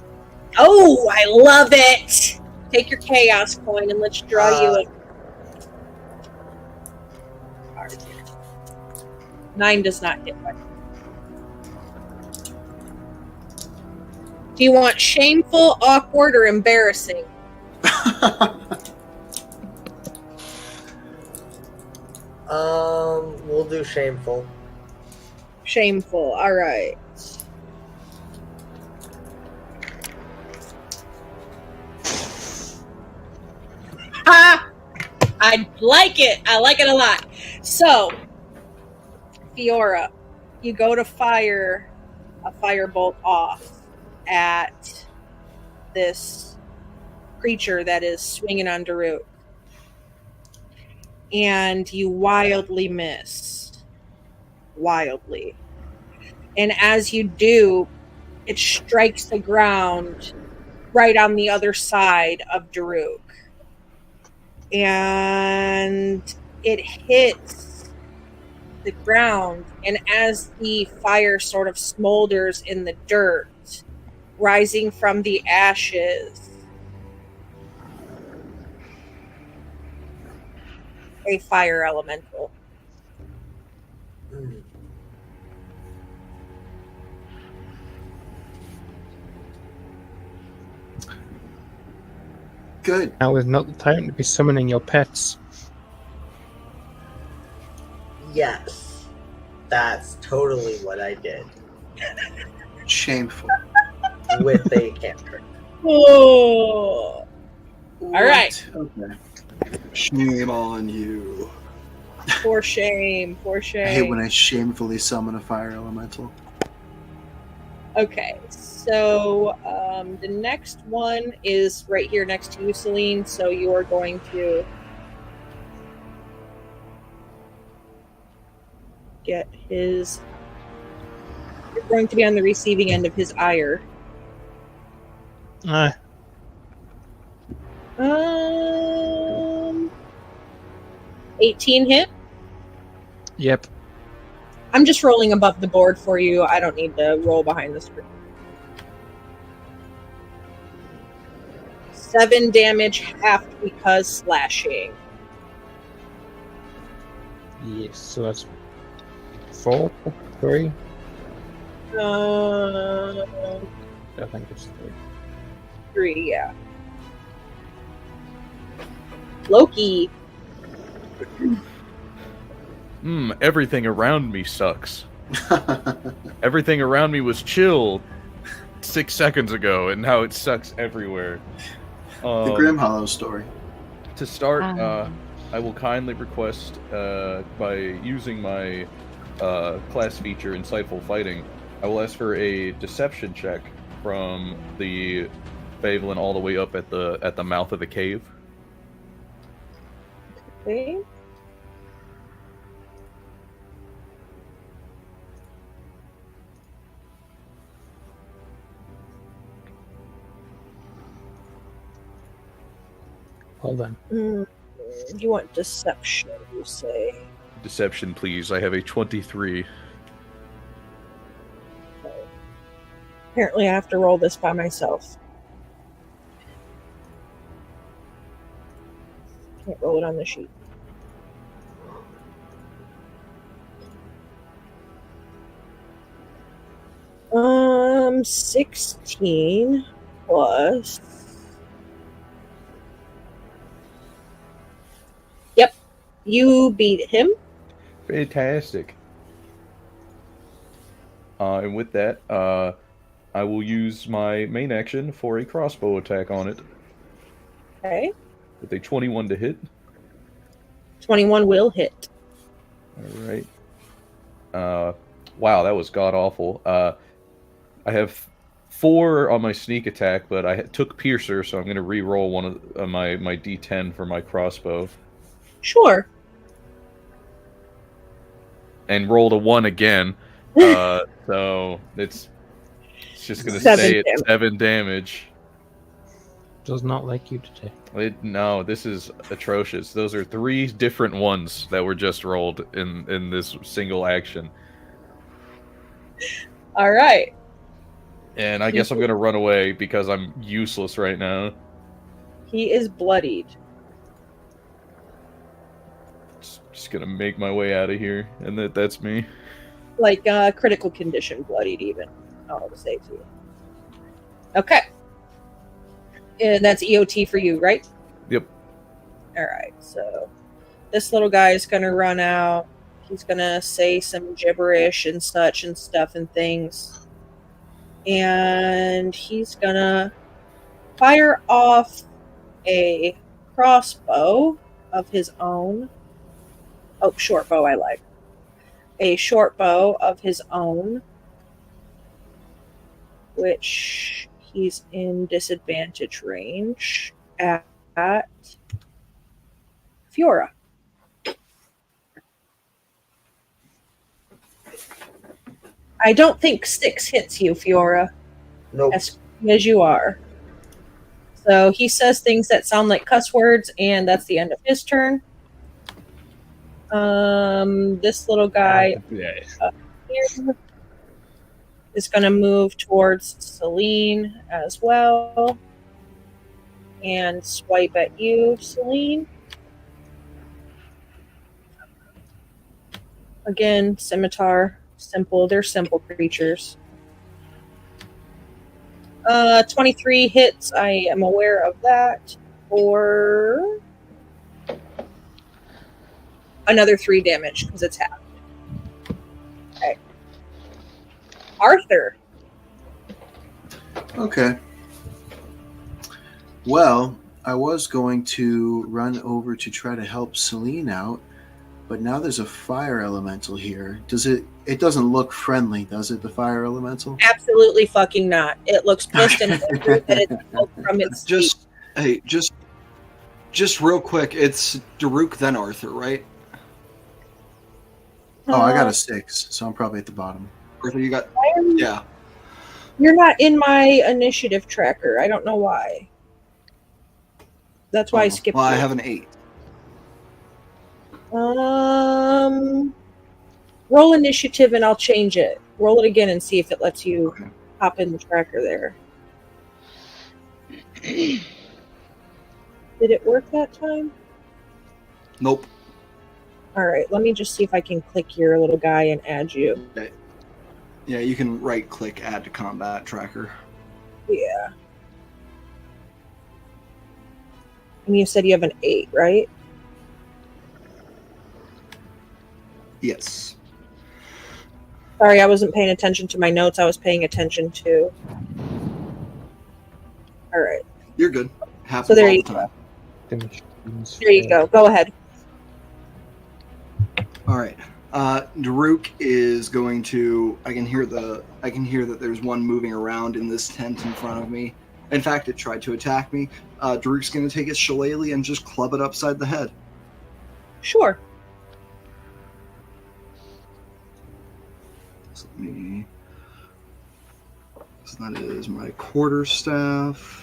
Oh, I love it! Take your chaos coin and let's draw you a card here. 9 does not hit. Do you want shameful, awkward, or embarrassing? We'll do shameful. Shameful, alright. Ha! I like it! I like it a lot. So, Fiora, you go to fire a firebolt off at this creature that is swinging on Daruk. And you wildly miss. Wildly. And as you do, it strikes the ground right on the other side of Daruk. And it hits the ground, and as the fire sort of smolders in the dirt, rising from the ashes, a fire elemental. Good. now is not the time to be summoning your pets. Yes. That's totally what I did. Shameful. With a cantrip. Oh. All right. Okay. Shame on you. For shame. For I shame. hate when I shamefully summon a fire elemental. Okay, so the next one is right here next to you, Celine. So you are going to get his. You're going to be on the receiving end of his ire. 18 hit. Yep. I'm just rolling above the board for you. I don't need to roll behind the screen. 7 damage, half because slashing. Yes, so that's 4, 3. I think it's 3. 3, yeah. Loki. Everything around me sucks. Everything around me was chill 6 seconds ago, and now it sucks everywhere. The Grim Hollow story. To start, I will kindly request, by using my class feature, Insightful Fighting, I will ask for a deception check from the Favelin all the way up at the mouth of the cave. Okay. Hold on. You want deception, you say? Deception, please. I have a 23. Apparently, I have to roll this by myself. Can't roll it on the sheet. Um, 16 plus. Yep, you beat him. Fantastic. And with that, I will use my main action for a crossbow attack on it Okay. with a 21 to hit. 21 will hit. All right. Wow, that was god awful. I have 4 on my sneak attack, but I took Piercer, so I'm going to re-roll one of my D10 for my crossbow. Sure. And rolled a 1 again. So it's just going to 7 stay at damage. 7 damage. Does not like you today. No, this is atrocious. Those are 3 different ones that were just rolled in this single action. All right. And I guess I'm going to run away because I'm useless right now. He is bloodied. Just going to make my way out of here. And that's me. Like critical condition bloodied even. I'll say to you. Okay. And that's EOT for you, right? Yep. All right. So this little guy is going to run out. He's going to say some gibberish and such and stuff and things. And he's going to fire off a crossbow of his own. Oh, short bow, I like. A short bow of his own, which he's in disadvantage range at Fiora. I don't think 6 hits you, Fiora, Nope. as you are. So he says things that sound like cuss words, and that's the end of his turn. This little guy here is going to move towards Celine as well and swipe at you, Celine. Again, scimitar, simple. They're simple creatures. 23 hits. I am aware of that. For another 3 damage because it's half. Okay. Arthur. Okay. Well, I was going to run over to try to help Celine out, but now there's a fire elemental here. It doesn't look friendly, does it, the fire elemental? Absolutely fucking not. It looks pissed and angry that it's pulled from its feet. Just real quick, it's Daruk then Arthur, right? Oh, I got a 6, so I'm probably at the bottom. Arthur, you got You're not in my initiative tracker. I don't know why. That's why I skipped Well, I it. have an 8. Roll initiative and I'll change it. Roll it again and see if it lets you hop in the tracker there. Did it work that time? Nope. All right, let me just see if I can click your little guy and add you. Yeah, you can right-click Add to Combat Tracker. Yeah. And you said you have an 8, right? Yes. Sorry, I wasn't paying attention to my notes. I was paying attention to... All right. You're good. Happens So there all you the time. There you go. Go ahead. All right. Daruk is going to. I can hear that there's one moving around in this tent in front of me. In fact, it tried to attack me. Daruk's going to take his shillelagh and just club it upside the head. Sure. So that is my quarterstaff.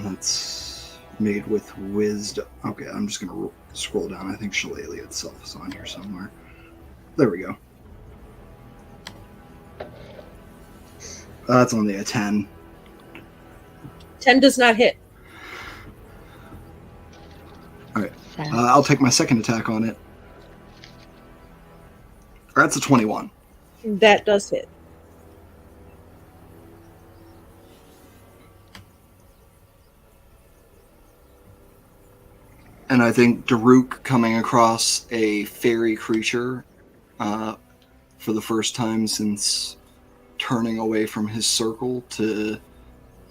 That's made with wisdom. Okay, I'm just going to scroll down. I think Shillelagh itself is on here somewhere. There we go. That's only a 10. 10 does not hit. Alright. I'll take my second attack on it. That's a 21. That does hit. And I think Daruk coming across a fairy creature for the first time since turning away from his circle to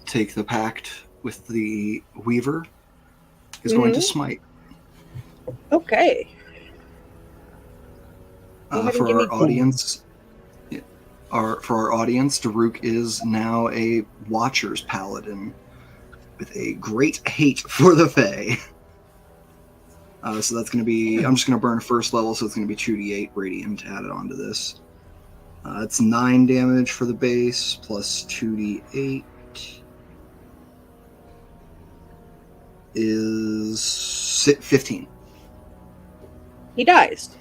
take the pact with the Weaver is going to smite. Okay. For our audience, Daruk is now a Watcher's Paladin with a great hate for the Fae. So that's going to be, I'm just going to burn first level, so it's going to be 2d8 radiant added onto this. It's 9 damage for the base, plus 2d8 is 15. He dies.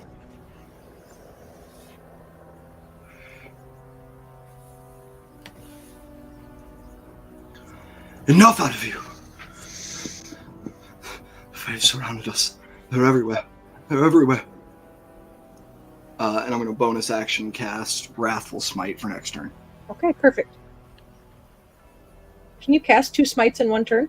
Enough out of you! The Fae surrounded us. They're everywhere. They're everywhere. And I'm going to bonus action cast Wrathful Smite for next turn. Okay, perfect. Can you cast 2 smites in one turn?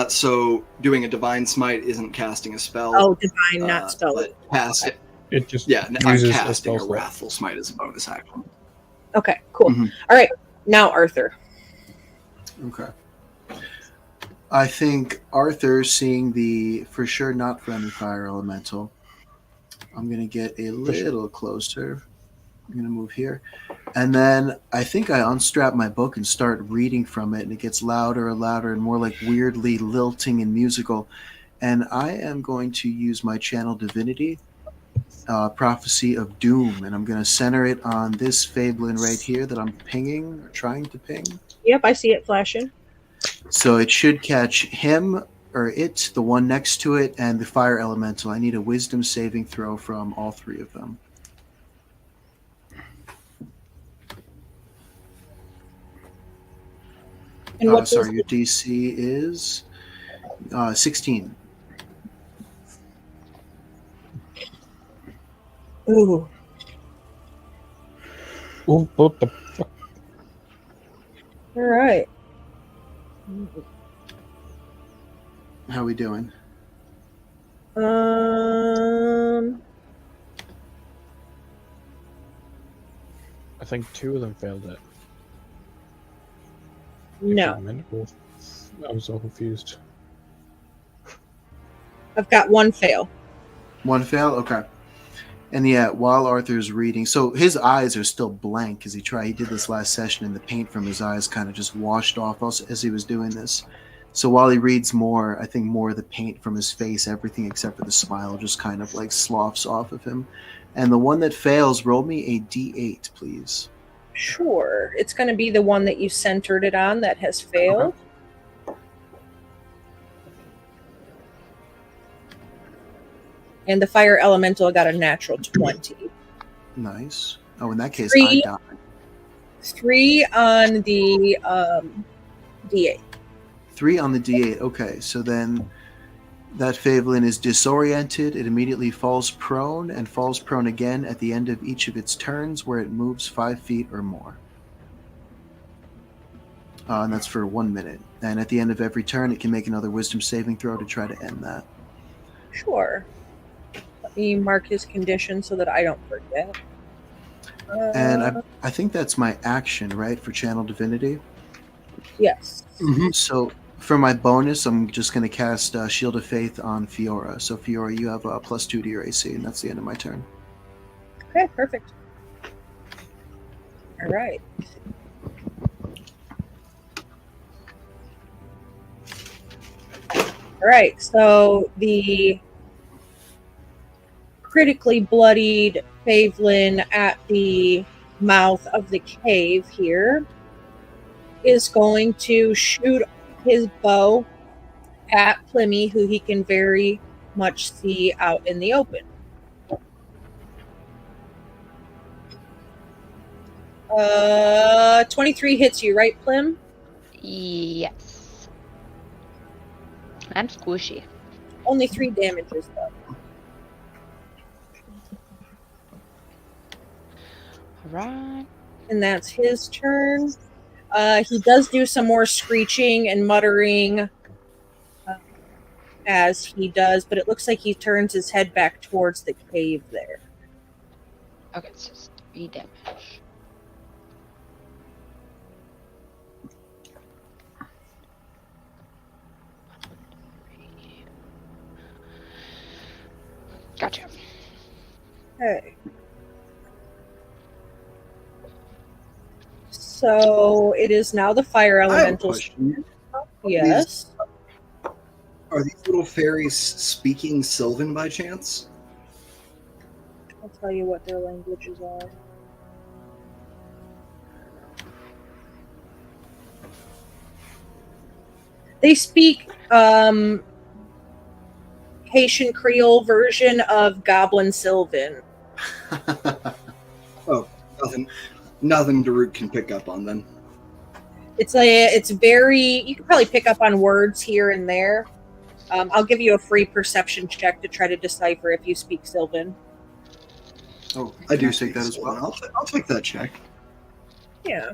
So doing a Divine Smite isn't casting a spell. Oh, divine, not spell. But cast it. It just Yeah, I'm uses casting a spell slot. Wrathful Smite as a bonus action. Okay, cool. Mhm. All right, now Arthur. Okay. I think Arthur, seeing the for sure not friendly fire elemental, I'm going to get a little closer. I'm going to move here. And then I think I unstrap my book and start reading from it, and it gets louder and louder and more like weirdly lilting and musical. And I am going to use my channel divinity, Prophecy of Doom, and I'm going to center it on this Fablin right here that I'm pinging, or trying to ping. Yep, I see it flashing. So it should catch him, or it, the one next to it, and the fire elemental. I need a wisdom saving throw from all 3 of them. And what Sorry, your DC is 16. Ooh. Oh, what the fuck? All right. How we doing? I think 2 of them failed it. No. I'm so confused. I've got 1 fail. 1 fail? Okay. And yeah, while Arthur's reading, so his eyes are still blank as he did this last session, and the paint from his eyes kind of just washed off as he was doing this. So while he reads more, I think more of the paint from his face, everything except for the smile, just kind of like sloughs off of him. And the one that fails, roll me a d8, please. Sure. It's going to be the one that you centered it on that has failed. Okay. And the fire elemental got a natural 20. Nice. Oh, in that case, 3. I die. 3 on the D8. 3 on the d8. Okay, so then that Fablin is disoriented. It immediately falls prone and falls prone again at the end of each of its turns where it moves 5 feet or more. And that's for 1 minute. And at the end of every turn, it can make another wisdom saving throw to try to end that. Sure. Let me mark his condition so that I don't forget. And I think that's my action, right, for Channel Divinity? Yes. So for my bonus, I'm just going to cast Shield of Faith on Fiora. So Fiora, you have a +2 to your AC, and that's the end of my turn. Okay, perfect. All right. All right, so the critically bloodied Favelin at the mouth of the cave here is going to shoot his bow at Plymmy, who he can very much see out in the open. 23 hits you, right, Plym? Yes. I'm squishy. Only 3 damages, though. Alright. And that's his turn. He does do some more screeching and muttering as he does, but it looks like he turns his head back towards the cave there. Okay, so it's 3 damage. Gotcha. Okay. So it is now the fire I have a elementals. question. Yes. Are these little fairies speaking Sylvan by chance? I'll tell you what their languages are. They speak Haitian Creole version of Goblin Sylvan. Oh, nothing Daruk can pick up on then. It's very, you can probably pick up on words here and there. I'll give you a free perception check to try to decipher if you speak Sylvan. Oh, I do take speak that as Sylvan. well. I'll take that check. Yeah.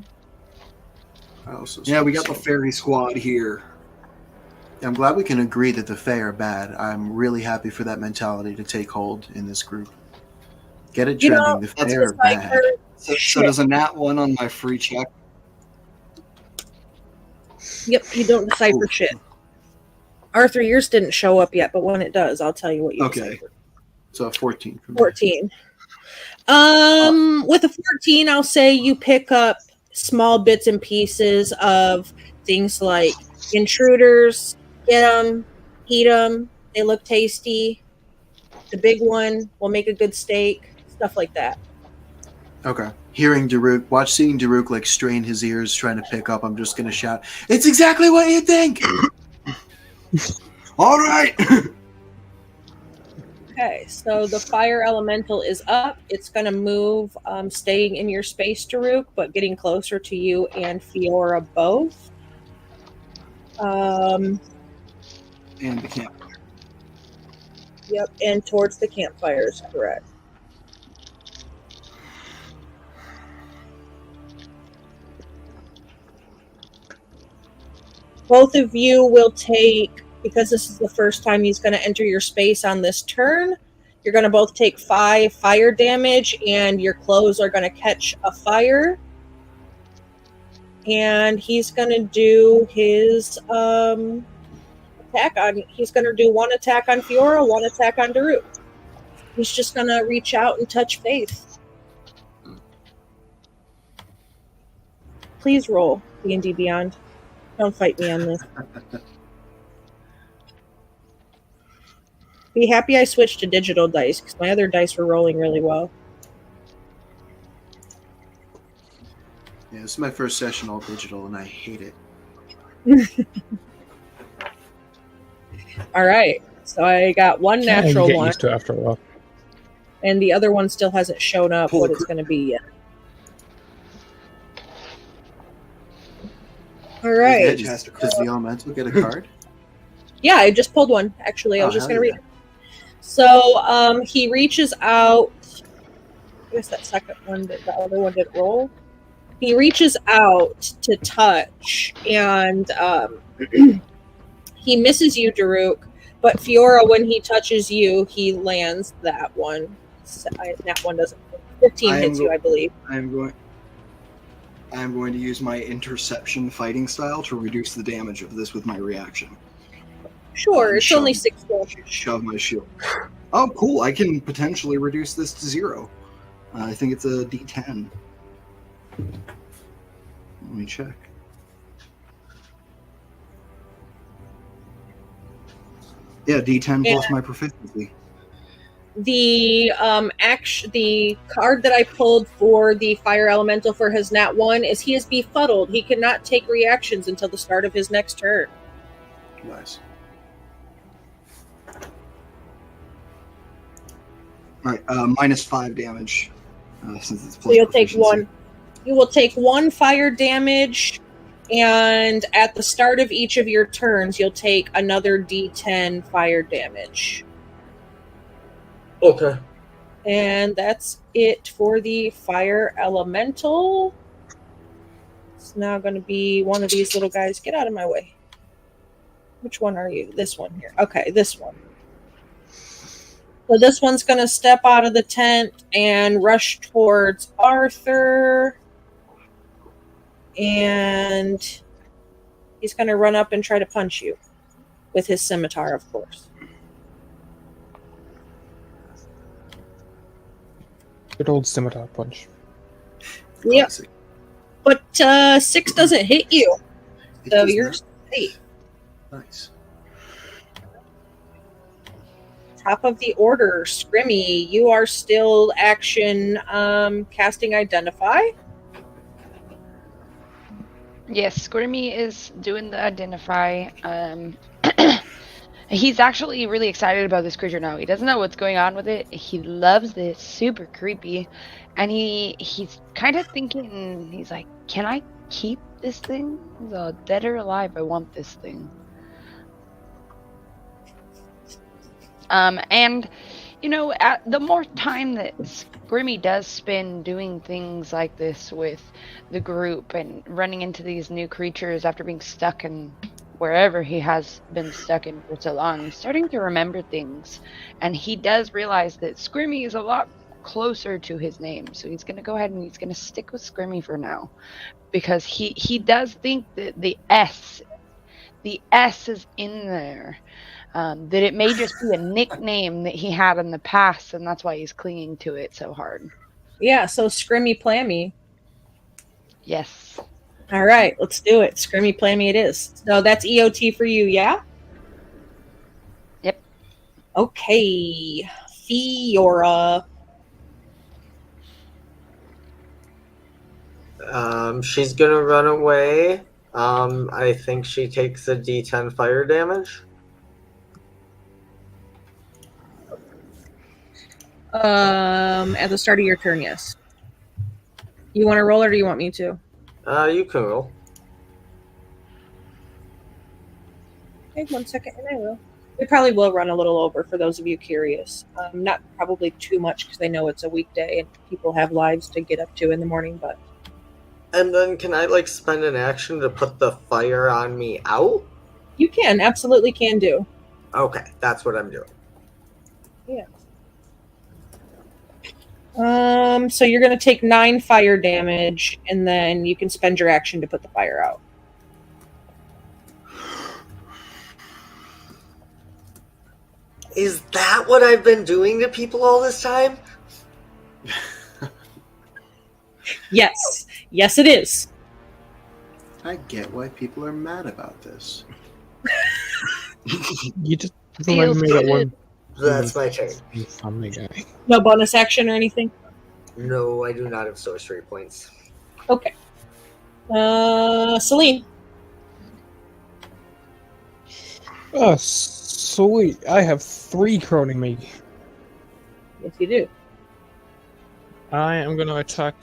I also Yeah, we got speak the fairy squad here. I'm glad we can agree that the Fae are bad. I'm really happy for that mentality to take hold in this group. Get it You trending. know, The Fae that's are just like bad. her. So Shit. does a nat 1 on my free check? Yep, you don't decipher Ooh. shit. Arthur, yours didn't show up yet, but when it does, I'll tell you what you Okay. decipher. So a 14 for me. 14. With a 14, I'll say you pick up small bits and pieces of things like intruders, get them, eat them, they look tasty. The big one will make a good steak, stuff like that. Okay. Hearing Daruk, seeing Daruk like strain his ears trying to pick up, I'm just going to shout, "It's exactly what you think!" All right. Okay, so the fire elemental is up. It's going to move, staying in your space, Daruk, but getting closer to you and Fiora both. And the campfire. Yep, and towards the campfires, correct. Both of you will take, because this is the first time he's going to enter your space on this turn, you're going to both take 5 fire damage, and your clothes are going to catch a fire. And he's going to do his attack on. He's going to do 1 attack on Fiora, 1 attack on Daruk. He's just going to reach out and touch Faith. Please roll D&D Beyond. Don't fight me on this. Be happy I switched to digital dice because my other dice were rolling really well. Yeah, this is my first session all digital, and I hate it. All right, so I got 1 Yeah, you natural get one, used to it after a while. and the other one still hasn't shown up Pull what the it's going to be yet. All Yeah, right. does the elemental get a card? Yeah, I just pulled one. Actually, I was Oh, just hell going to yeah. read it. So he reaches out. I guess that second one, the other one didn't roll. He reaches out to touch, and he misses you, Daruk. But Fiora, when he touches you, he lands that one. That one doesn't. 15 hits you, I believe. I'm going to use my interception fighting style to reduce the damage of this with my reaction. Sure, it's Shove- only 6 damage. Shove my shield. Oh, cool! I can potentially reduce this to 0. I think it's a D10. Let me check. Yeah, D10 plus my proficiency. the the card that I pulled for the fire elemental for his nat 1 is he is befuddled. He cannot take reactions until the start of his next turn. Nice. All right, -5 damage. Since it's So you'll take proficiency. one. You will take 1 fire damage, and at the start of each of your turns, you'll take another D10 fire damage. Okay. And that's it for the fire elemental. It's now going to be one of these little guys. Get out of my way. Which one are you? This one here. Okay, this one. So this one's going to step out of the tent and rush towards Arthur. And he's going to run up and try to punch you with his scimitar, of course. Good old scimitar punch. Yep. Classic. But 6 doesn't hit you. It So does you're not. safe. Nice. Top of the order, Scrimmy, you are still action casting Identify. Yes, Scrimmy is doing the Identify. He's actually really excited about this creature now. He doesn't know what's going on with it. He loves it. It's super creepy. And he's kind of thinking, he's like, can I keep this thing? So dead or alive, I want this thing. And, you know, the more time that Scrimmy does spend doing things like this with the group and running into these new creatures after being stuck in wherever he has been stuck in for so long, he's starting to remember things. And he does realize that Scrimmy is a lot closer to his name. So he's going to go ahead and he's going to stick with Scrimmy for now. Because he does think that the S is in there. That it may just be a nickname that he had in the past, and that's why he's clinging to it so hard. Yeah, so Scrimmy Plammy. Yes. All right, let's do it. Scrimmy Plammy it is. So that's EOT for you, yeah? Yep. Okay. Fiora. She's gonna run away. I think she takes a D10 fire damage. At the start of your turn, yes. You want to roll or do you want me to? You can roll. Okay, 1 second, and I will. We probably will run a little over for those of you curious. Not probably too much because they know it's a weekday and people have lives to get up to in the morning, but... And then can I, like, spend an action to put the fire on me out? You can, absolutely can do. Okay, that's what I'm doing. Yeah. So you're going to take 9 fire damage, and then you can spend your action to put the fire out. Is that what I've been doing to people all this time? Yes. Yes, it is. I get why people are mad about this. You just Feels remind me that good. one That's my turn. Family Guy. No bonus action or anything? No, I do not have sorcery points. Okay. Celine. Oh, sweet. I have 3 Croning me. Yes, you do. I am going to attack.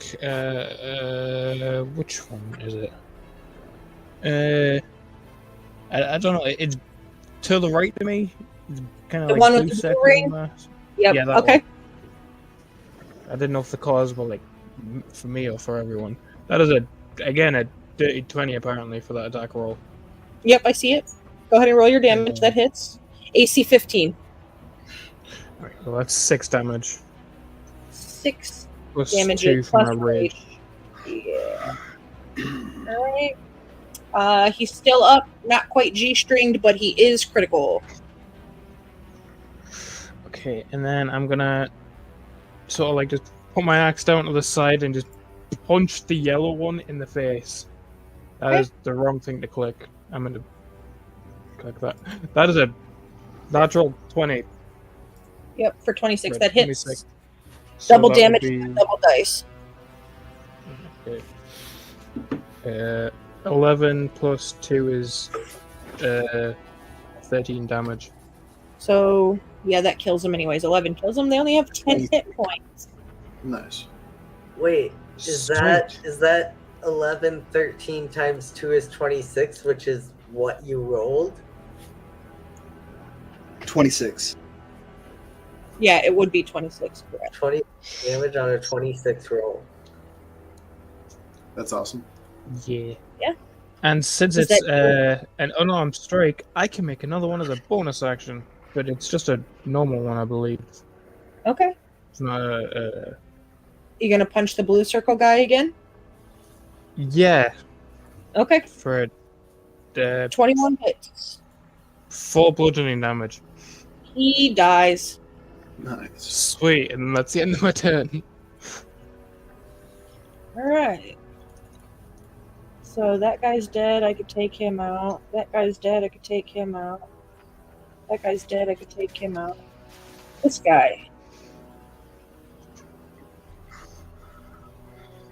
Which one is it? I don't know. It's to the right of me. It's kind of The like one 2 with the seconds. ring? Yep. Yeah, that Okay. one. I didn't know if the cause were like for me or for everyone. That is a dirty 20 apparently for that attack roll. Yep, I see it. Go ahead and roll your damage. That hits. AC 15. Right, so that's 6 damage. 6 Plus damage 2 from plus my rage. Yeah. All right. He's still up, not quite G-stringed, but he is critical. Okay, and then I'm gonna sort of like just put my axe down to the side and just punch the yellow one in the face. That Okay. is the wrong thing to click. I'm gonna click that. That is a natural 20. Yep, for 26. Right, That hits. 26. So Double that would damage, be- double dice. Okay. 11 plus 2 is 13 damage. So, yeah, that kills them anyways. 11 kills them. They only have 10 hit points. Nice. Wait, is Sweet. that 11, 13 times 2 is 26, which is what you rolled? 26. Yeah, it would be 26, correct. 20 damage on a 26 roll. That's awesome. Yeah. Yeah. And since Is it's that an unarmed strike, I can make another one as a bonus action, but it's just a normal one, I believe. Okay. It's not a You gonna punch the blue circle guy again? yeah, Okay. for 21 hits. 4 bludgeoning damage. He dies. Nice. Sweet, and that's the end of my turn. Alright. So that guy's dead, I could take him out. That guy's dead, I could take him out. That guy's dead, I could take him out. This guy.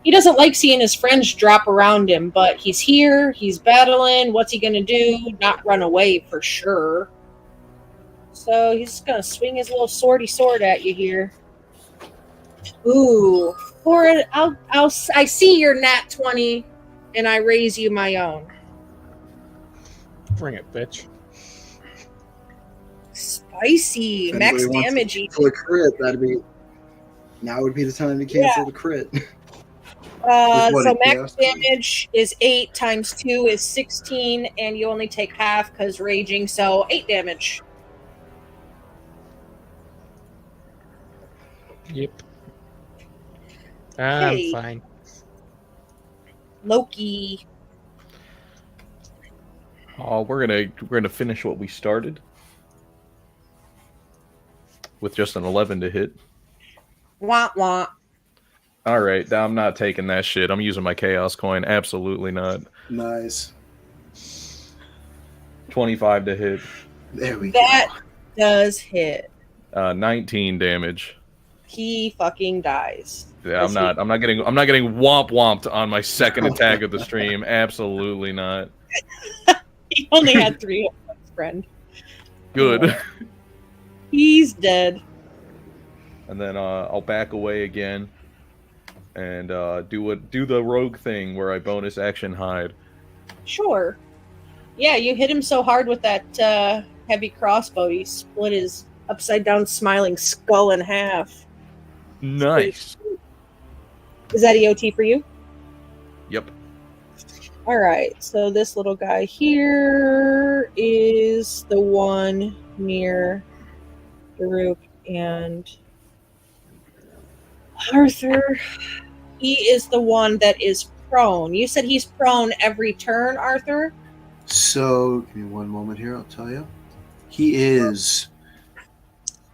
He doesn't like seeing his friends drop around him, but he's here, he's battling. What's he gonna do? Not run away for sure. So he's just gonna swing his little swordy sword at you here. Ooh, for it, I see your nat 20, and I raise you my own. Bring it, bitch. Spicy, If max anybody wants damage. to cancel a crit, now would be the time to cancel the crit. With what, So a max chaos? damage is 8 times 2 is 16, and you only take half because raging, so 8 damage. Yep. I'm Okay. fine. Loki. We're gonna finish what we started with just an 11 to hit. Wah wah. All right, I'm not taking that shit. I'm using my chaos coin. Absolutely not. Nice. 25 to hit. There we That go. does hit. 19 damage. He fucking dies. Yeah, I'm not getting womp womped on my second attack of the stream. Absolutely not. He only had 3 hit points, friend. Good. He's dead. And then I'll back away again and do the rogue thing where I bonus action hide. Sure. Yeah, you hit him so hard with that heavy crossbow, he split his upside down smiling skull in half. Nice. Is that EOT for you? Yep. Alright, so this little guy here is the one near Daruk and Arthur. He is the one that is prone. You said he's prone every turn, Arthur? So, give me one moment here, I'll tell you.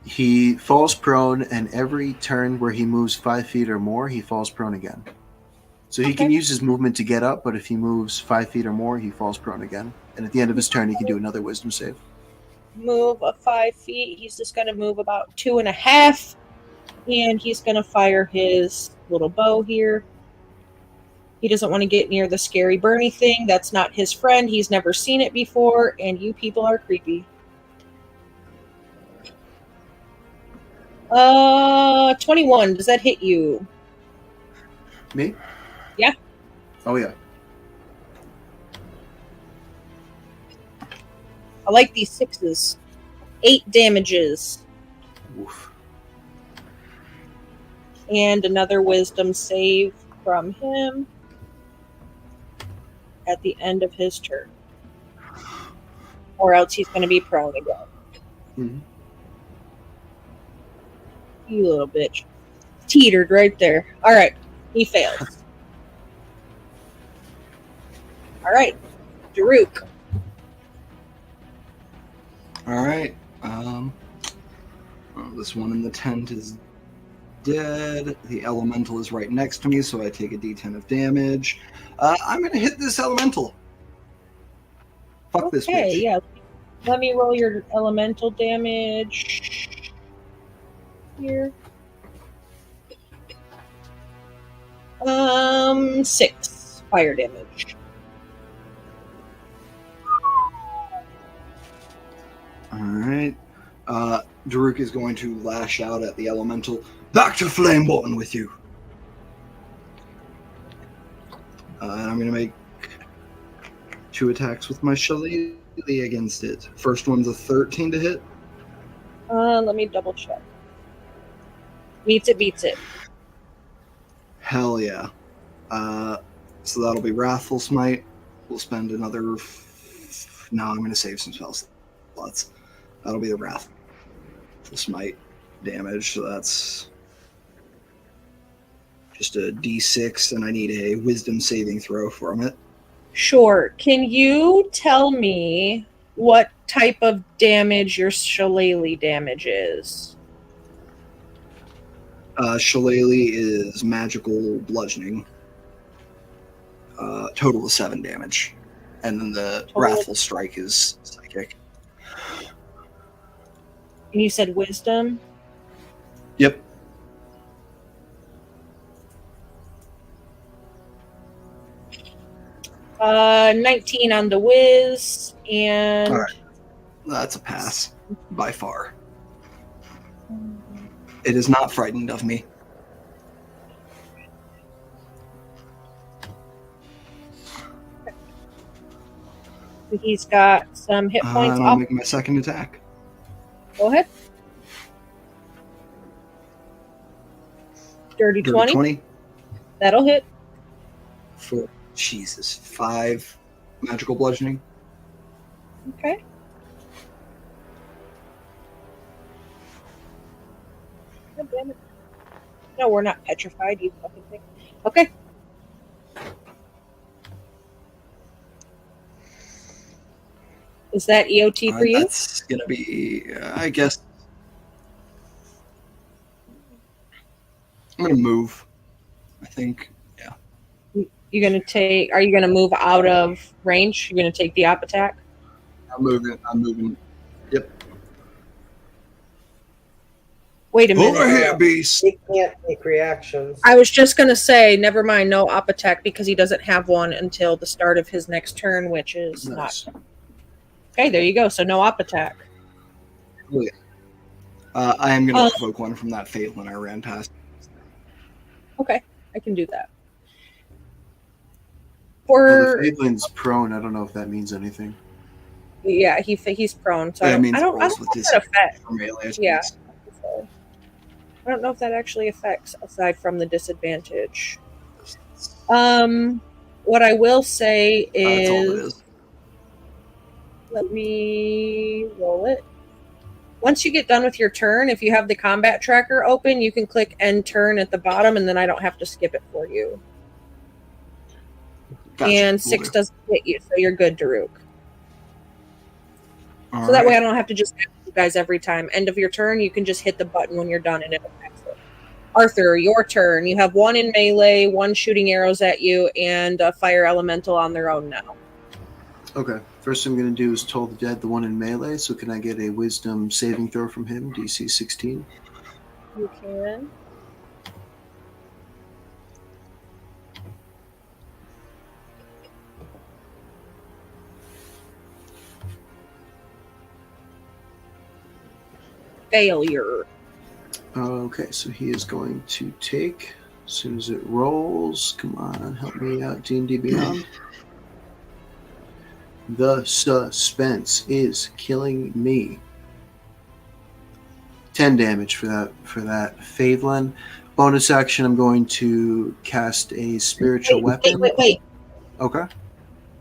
He falls prone, and every turn where he moves 5 feet or more, he falls prone again. So he can Okay. use his movement to get up, but if he moves 5 feet or more, he falls prone again. And at the end of his turn, he can do another wisdom save. Move of 5 feet. He's just going to move about 2.5. And he's going to fire his little bow here. He doesn't want to get near the scary Bernie thing. That's not his friend. He's never seen it before. And you people are creepy. 21. Does that hit you? Me? Yeah. Oh, yeah. I like these 6s. 8 damages. Oof. And another wisdom save from him at the end of his turn. Or else he's going to be prone again. Mhm. You little bitch. Teetered right there. Alright, he fails. Alright, Daruk. Alright. This one in the tent is dead. The elemental is right next to me, so I take a d10 of damage. I'm going to hit this elemental. Fuck this Okay, bitch. yeah. Let me roll your elemental damage. here. 6 fire damage. All right. Daruk is going to lash out at the elemental. Back to Flameborn with you. And I'm going to make 2 attacks with my shillelagh against it. First one's a 13 to hit. Let me double check. Beats it. Hell yeah. So that'll be Wrathful Smite. We'll spend another... No, I'm going to save some spell slots. That'll be the Wrathful Smite damage. So that's just a d6, and I need a Wisdom saving throw from it. Sure. Can you tell me what type of damage your shillelagh damage is? Shillelagh is magical bludgeoning. Total of 7 damage. And then the Wrathful Strike is psychic. And you said wisdom? Yep. Uh, 19 on the whiz, and... All right. That's a pass, by far. It is not frightened of me. He's got some hit points I'll up. make my second attack. Go ahead. Dirty 20. That'll hit. For Jesus, 5 magical bludgeoning. Okay. God damn it. No, we're not petrified, you fucking thing. Okay. Is that EOT for you? That's gonna be, I guess. I'm gonna move. I think. You're gonna take? Are you gonna move out of range? You're gonna take the op attack? I'm moving. Yep. Wait a minute. Over here, beast. He can't make reactions. I was just gonna say, never mind, no op attack because he doesn't have one until the start of his next turn, which is Nice. not. Okay, there you go. So no op attack. Oh, yeah. I am gonna provoke one from that Phelan I ran past. Okay, I can do that. Well, For the Phelan's prone. I don't know if that means anything. yeah, he's prone. So That means I don't know rolls with if that affects. for melee. Yeah. So, I don't know if that actually affects aside from the disadvantage. What I will say That's all it is, is. let me roll it. Once you get done with your turn, if you have the combat tracker open, you can click end turn at the bottom, and then I don't have to skip it for you. Gotcha. And Will 6 do. doesn't hit you, so you're good, Daruk. All So that way I right. don't have to just ask you guys every time. End of your turn, you can just hit the button when you're done and it affects it. Arthur, your turn. You have 1 in melee, 1 shooting arrows at you, and a fire elemental on their own now. Okay. First thing I'm going to do is Toll the Dead, the one in melee. So can I get a Wisdom saving throw from him? DC 16. You can. Failure. Okay, so he is going to take, as soon as it rolls, come on, help me out, D&D Beyond. The suspense is killing me. 10 damage for that Phelan. Bonus action, I'm going to cast a spiritual weapon. Wait. Okay.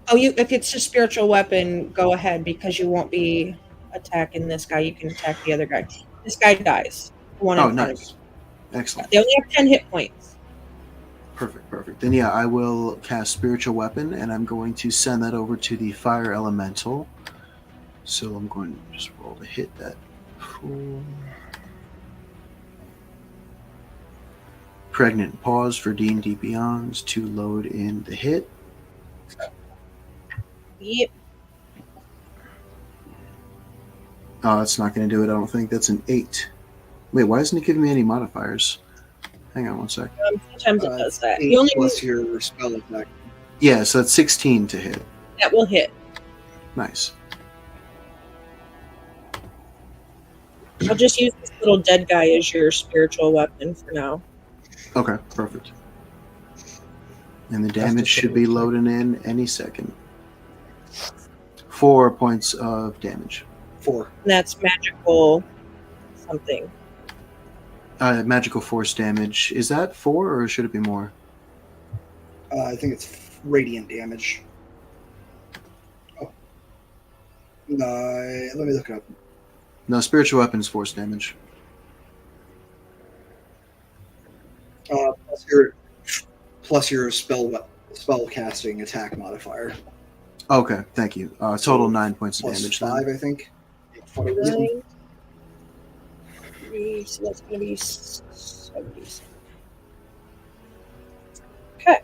Oh, if it's a spiritual weapon, go ahead because you won't be attacking this guy. You can attack the other guy. This guy dies. The one Oh, in front of nice. you. Excellent. They only have 10 hit points. Perfect. Then yeah, I will cast spiritual weapon, and I'm going to send that over to the fire elemental. So I'm going to just roll to hit that. Pregnant pause for D&D Beyond's to load in the hit. Yep. Oh, that's not going to do it. I don't think that's an 8. Wait, why isn't it giving me any modifiers? Hang on one sec. Sometimes it does that. 8 You only plus your spell attack. Yeah, so that's 16 to hit. that will hit. Nice. I'll just use this little dead guy as your spiritual weapon for now. Okay, perfect. And the damage should be loading in any second. 4 points of damage. 4. And that's magical something. Magical force damage. Is that 4 or should it be more? I think it's radiant damage. Oh. Let me look it up. No, spiritual weapons force damage. Plus your spell casting attack modifier. Okay, thank you. Total 9 points of Plus damage. 5, then. I think. 9, 3, so that's going to be 70. Okay.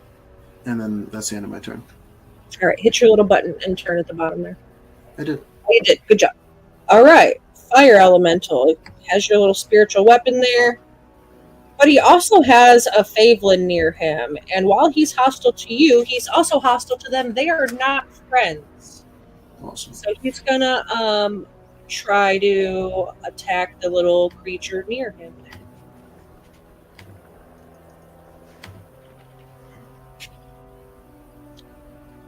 And then that's the end of my turn. All right. Hit your little button and turn at the bottom there. I did. Oh, you did. Good job. All right. Fire elemental. It has your little spiritual weapon there. But he also has a Favelin near him. And while he's hostile to you, he's also hostile to them. They are not friends. Awesome. So he's going to try to attack the little creature near him.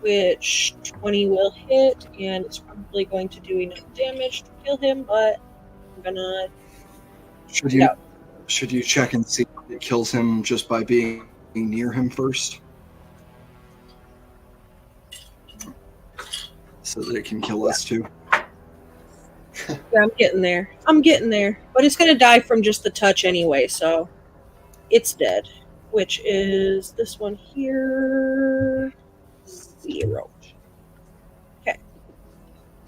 Which 20 will hit, and it's probably going to do enough damage to kill him, but I'm gonna Should you check and see if it kills him just by being near him first? So that it can kill us too. Yeah, I'm getting there. But it's gonna die from just the touch anyway, so it's dead. Which is this one here. 0. Okay.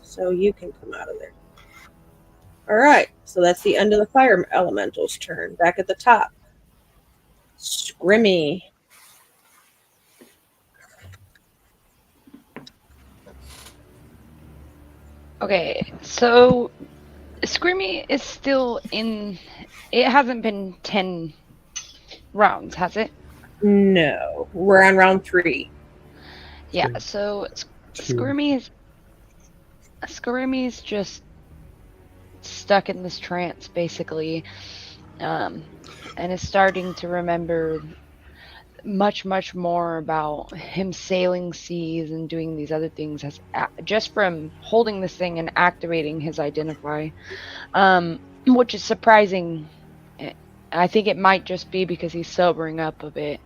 So you can come out of there. Alright, so that's the end of the fire elemental's turn. Back at the top. Scrimmy. Okay, so Scrimmy is still in. It hasn't been 10 rounds, has it? No. We're on round 3. Yeah, so Scrimmy is just stuck in this trance, basically, and is starting to remember much more about him sailing seas and doing these other things just from holding this thing and activating his identify, which is surprising. I think it might just be because he's sobering up a bit.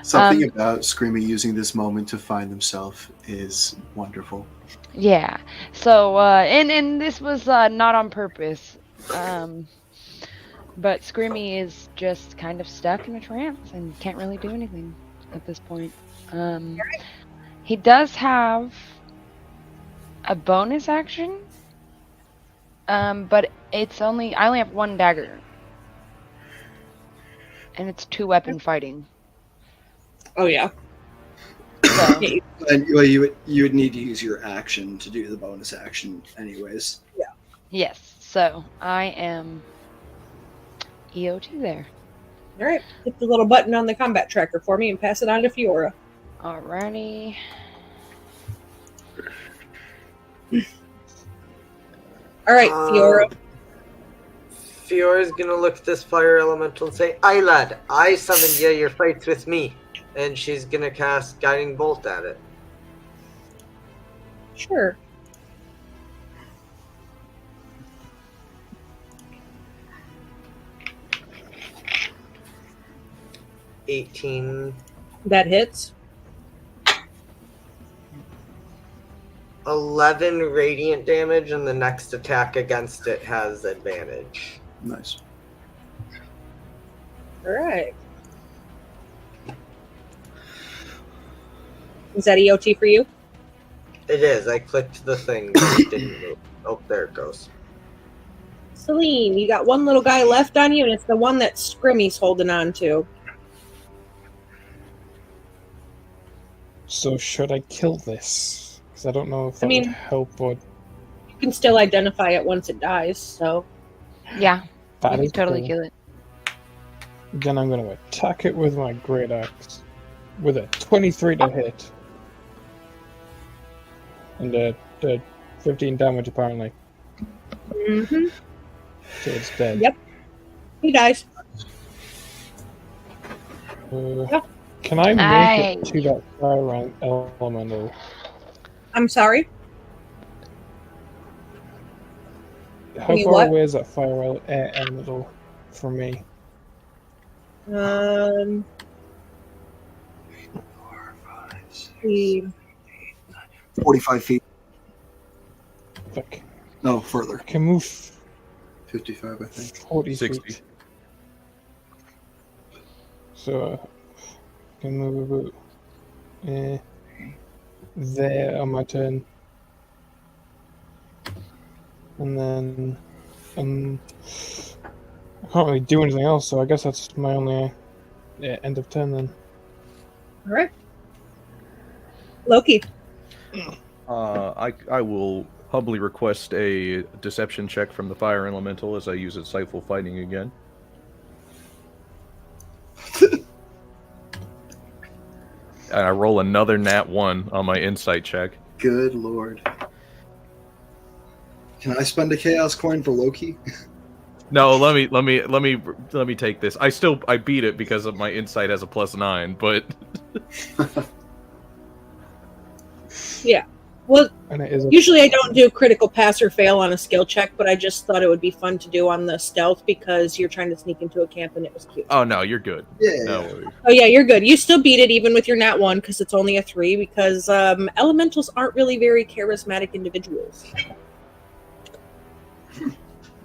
Something about Screamy using this moment to find himself is wonderful. Yeah. So, and this was not on purpose. But Scrimmy is just kind of stuck in a trance and can't really do anything at this point. He does have a bonus action, but I only have 1 dagger, and it's 2-weapon fighting. Oh yeah. So, And well, you would need to use your action to do the bonus action, anyways. Yeah. yes. So I am EOT there. All right. Hit the little button on the combat tracker for me and pass it on to Fiora. Alrighty. All right, Fiora. Fiora's gonna look at this fire elemental and say, "Aye, lad, I summoned you. Your fight's with me." And she's gonna cast Guiding Bolt at it. Sure. $18. That hits. 11 radiant damage, and the next attack against it has advantage. Nice. All right. Is that EOT for you? It is. I clicked the thing, but it didn't move. Oh, there it goes. Celine, you got one little guy left on you, and it's the one that Scrimmy's holding on to. So should I kill this? Because I don't know if that mean- would help or... can still identify it once it dies. So Yeah, That you can is totally cool. kill it. Then I'm going to attack it with my great axe with a 23 to hit. And 15 damage apparently. mm-hmm. So it's dead. Yep. He dies. Yeah. Can I make Nice. it to that fire elemental? I'm sorry. How You far what? away is that fire elemental from me? 4, 5, 6, he- 45 feet. Like, No, further. I can move 55, I think. 40 60. feet. So I can move about there on my turn. And then I can't really do anything else, so I guess that's my only end of turn then. All right. Loki. I will humbly request a deception check from the fire elemental as I use insightful fighting again. And I roll another nat 1 on my insight check. Good lord. Can I spend a chaos coin for Loki? No, let me take this. I beat it because of my insight has a +9, but Yeah. Well, And it is usually I don't do critical pass or fail on a skill check, but I just thought it would be fun to do on the stealth because you're trying to sneak into a camp and it was cute. oh no, you're good. Yeah. No worries. Oh yeah, you're good. You still beat it even with your nat 1 because it's only a 3 because elementals aren't really very charismatic individuals.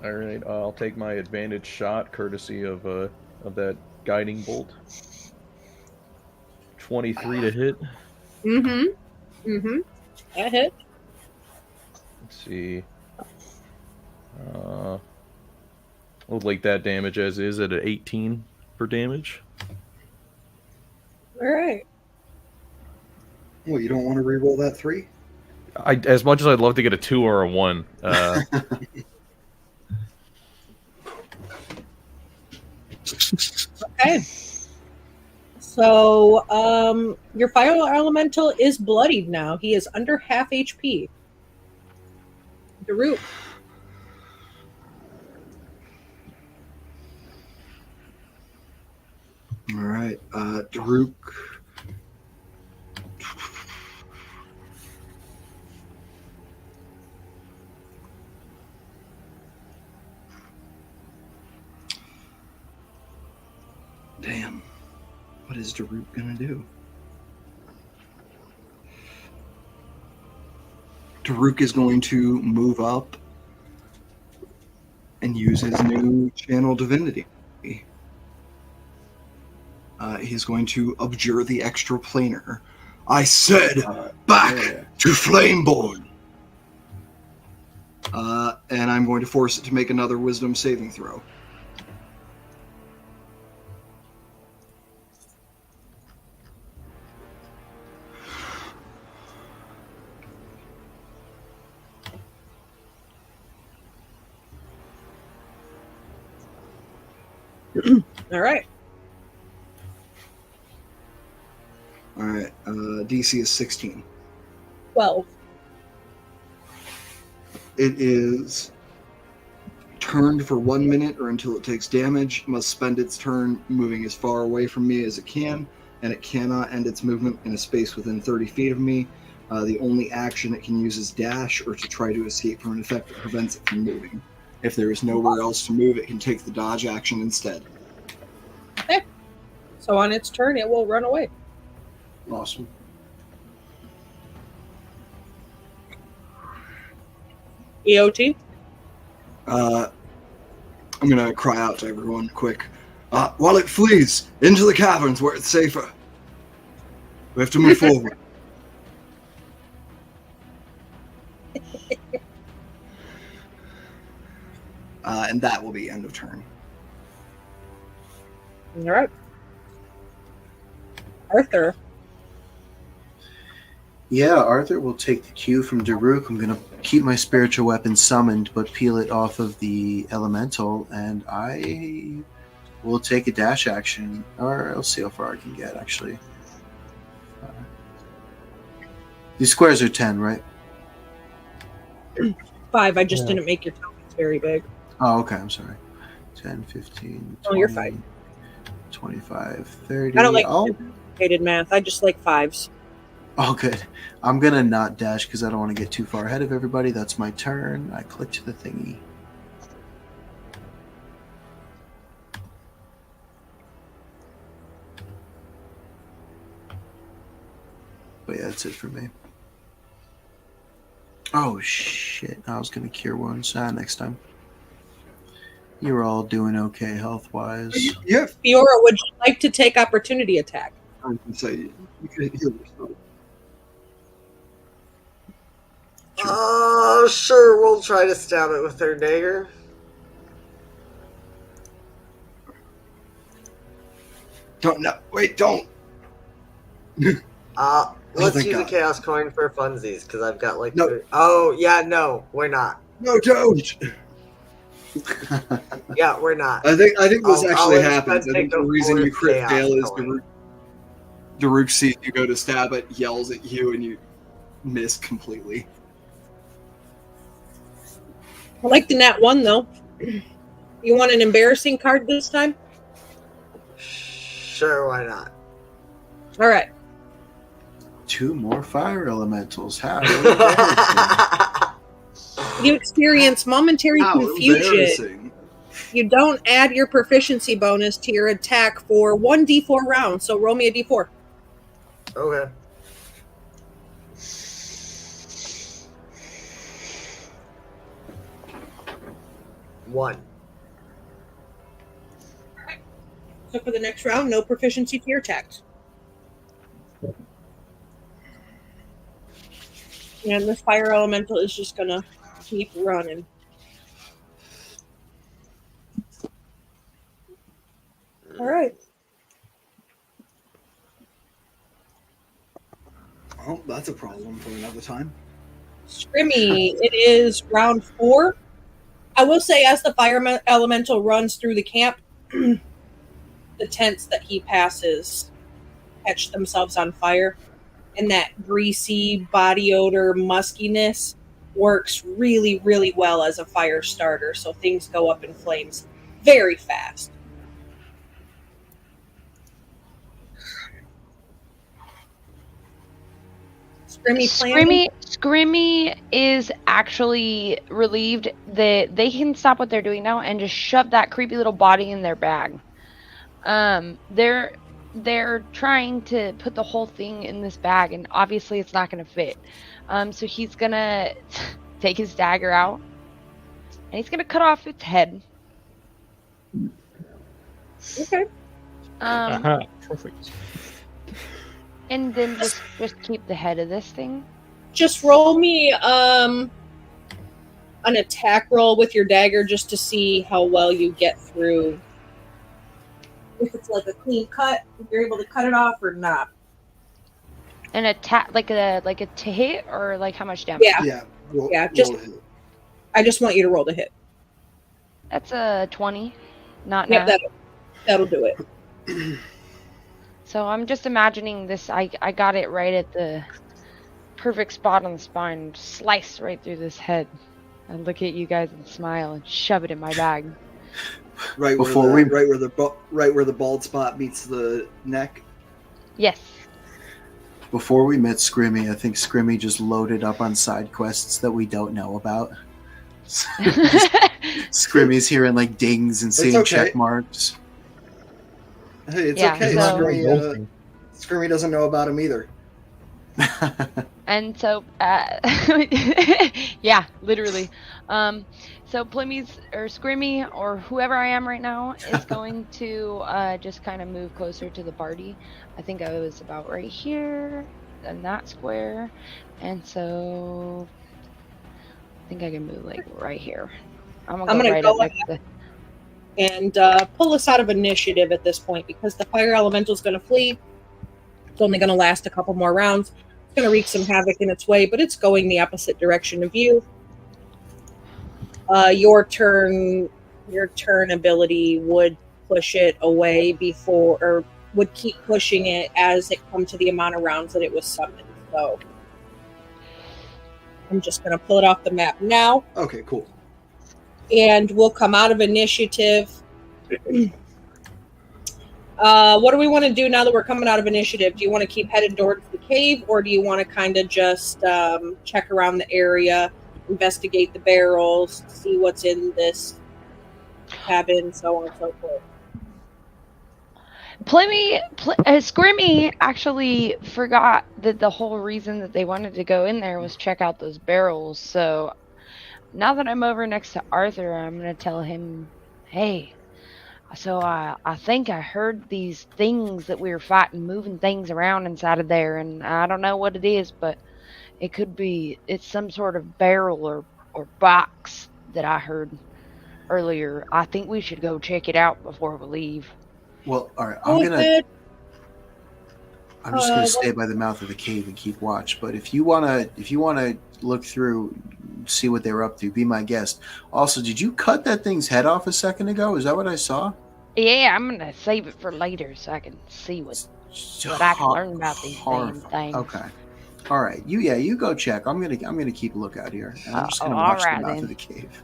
All right, I'll take my advantage shot, courtesy of that guiding bolt. 23 to hit. That hit. Let's see. We'll take that damage as is at an 18 for damage. All right. Well, you don't want to re-roll that 3? As much as I'd love to get a 2 or a 1. Okay. So, your fire elemental is bloodied now. He is under half HP. Daruk. All right, Daruk. Damn. What is Daruk gonna do? Daruk is going to move up and use his new channel divinity. He's going to abjure the extraplanar. I said, back to Flameborn! And I'm going to force it to make another wisdom saving throw. All right. All right, DC is 16. 12. It is turned for 1 minute or until it takes damage. It must spend its turn moving as far away from me as it can, and it cannot end its movement in a space within 30 feet of me. The only action it can use is dash or to try to escape from an effect that prevents it from moving. If there is nowhere else to move, it can take the dodge action instead. Okay. So on its turn, it will run away. Awesome. EOT. I'm going to cry out to everyone quick. While it flees into the caverns where it's safer, we have to move forward. And that will be end of turn. All right. Arthur. Yeah, Arthur will take the cue from Daruk. I'm going to keep my spiritual weapon summoned, but peel it off of the elemental, and I will take a dash action, or I'll see how far I can get, actually. These squares are 10, right? 5. I just Yeah. didn't make your tokens very big. Oh, okay, I'm sorry. 10, 15, 20, Oh, you're fine. 25, 30. I don't like Oh, complicated math. I just like 5s. oh, good. I'm going to not dash because I don't want to get too far ahead of everybody. That's my turn. I clicked the thingy. But yeah, that's it for me. Oh, shit. I was going to cure wounds. Next time. You're all doing okay health-wise. Yeah, Fiora, would you like to take opportunity attack? I can say you can heal yourself. Sure, we'll try to stab it with our dagger. Don't no wait, don't. Let's thank use a God. chaos coin for funsies, because I've got like No. Oh, yeah, no, we're not. No, don't. Yeah, we're not. I think this I'll actually instead happens. I think take the a reason you fourth crit chaos fail is coin. Daruk sees you go to stab it, yells at you, and you miss completely. I like the nat 1, though. You want an embarrassing card this time? Sure, why not? All right. 2 more fire elementals. How? You experience momentary How confusion. embarrassing. You don't add your proficiency bonus to your attack for 1d4 rounds, so roll me a d4. Okay. One. So for the next round, no proficiency to your attacks. And this fire elemental is just gonna keep running. All right. Well, that's a problem for another time. Scrimmy, it is round 4. I will say, as the fire elemental runs through the camp, the tents that he passes catch themselves on fire, and that greasy body odor muskiness works really, really well as a fire starter, so things go up in flames very fast. Scrimmy is actually relieved that they can stop what they're doing now and just shove that creepy little body in their bag. They're trying to put the whole thing in this bag, and obviously it's not going to fit. So he's going to take his dagger out, and he's going to cut off its head. Okay. Aha, perfect. And then just keep the head of this thing. Just roll me an attack roll with your dagger just to see how well you get through. If it's like a clean cut, if you're able to cut it off or not. An attack, like a to hit, or like how much damage? Yeah. Roll Yeah, a hit. I just want you to roll the hit. That's a 20, not Yep, nat. that'll do it. So I'm just imagining this. I got it right at the perfect spot on the spine, slice right through this head. I look at you guys and smile and shove it in my bag. Right Before where we- right where the bald spot meets the neck. Yes. Before we met Scrimmy, I think Scrimmy just loaded up on side quests that we don't know about. Scrimmy's hearing like dings and seeing okay. check marks. Hey, it's Yeah, okay. so- Scrimmy doesn't know about him either. And so, yeah, literally. So Plimmy's or Scrimmy or whoever I am right now is going to just kind of move closer to the party. I think I was about right here in that square, and so I think I can move like right here. I'm gonna right go up next to. And pull us out of initiative at this point because the fire elemental is going to flee. It's only going to last a couple more rounds. It's going to wreak some havoc in its way, but it's going the opposite direction of you. your turn ability would push it away before, or would keep pushing it as it come to the amount of rounds that it was summoned. So I'm just going to pull it off the map now. Okay, cool. And we'll come out of initiative. What do we want to do now that we're coming out of initiative? Do you want to keep headed towards the cave, or do you want to kind of just check around the area, investigate the barrels, see what's in this cabin, so on and so forth? Scrimmy actually forgot that the whole reason that they wanted to go in there was check out those barrels. So now that I'm over next to Arthur, I'm going to tell him, hey, so I think I heard these things that we were fighting, moving things around inside of there, and I don't know what it is, but it's some sort of barrel or box that I heard earlier. I think we should go check it out before we leave. Well, all right. Go ahead. I'm just gonna stay by the mouth of the cave and keep watch. But if you wanna look through, see what they were up to, be my guest. Also, did you cut that thing's head off a second ago? Is that what I saw? Yeah, I'm gonna save it for later so I can see what I can learn about these damn things. Okay. All right. You go check. I'm gonna keep a lookout here. And I'm just gonna watch the mouth of the cave.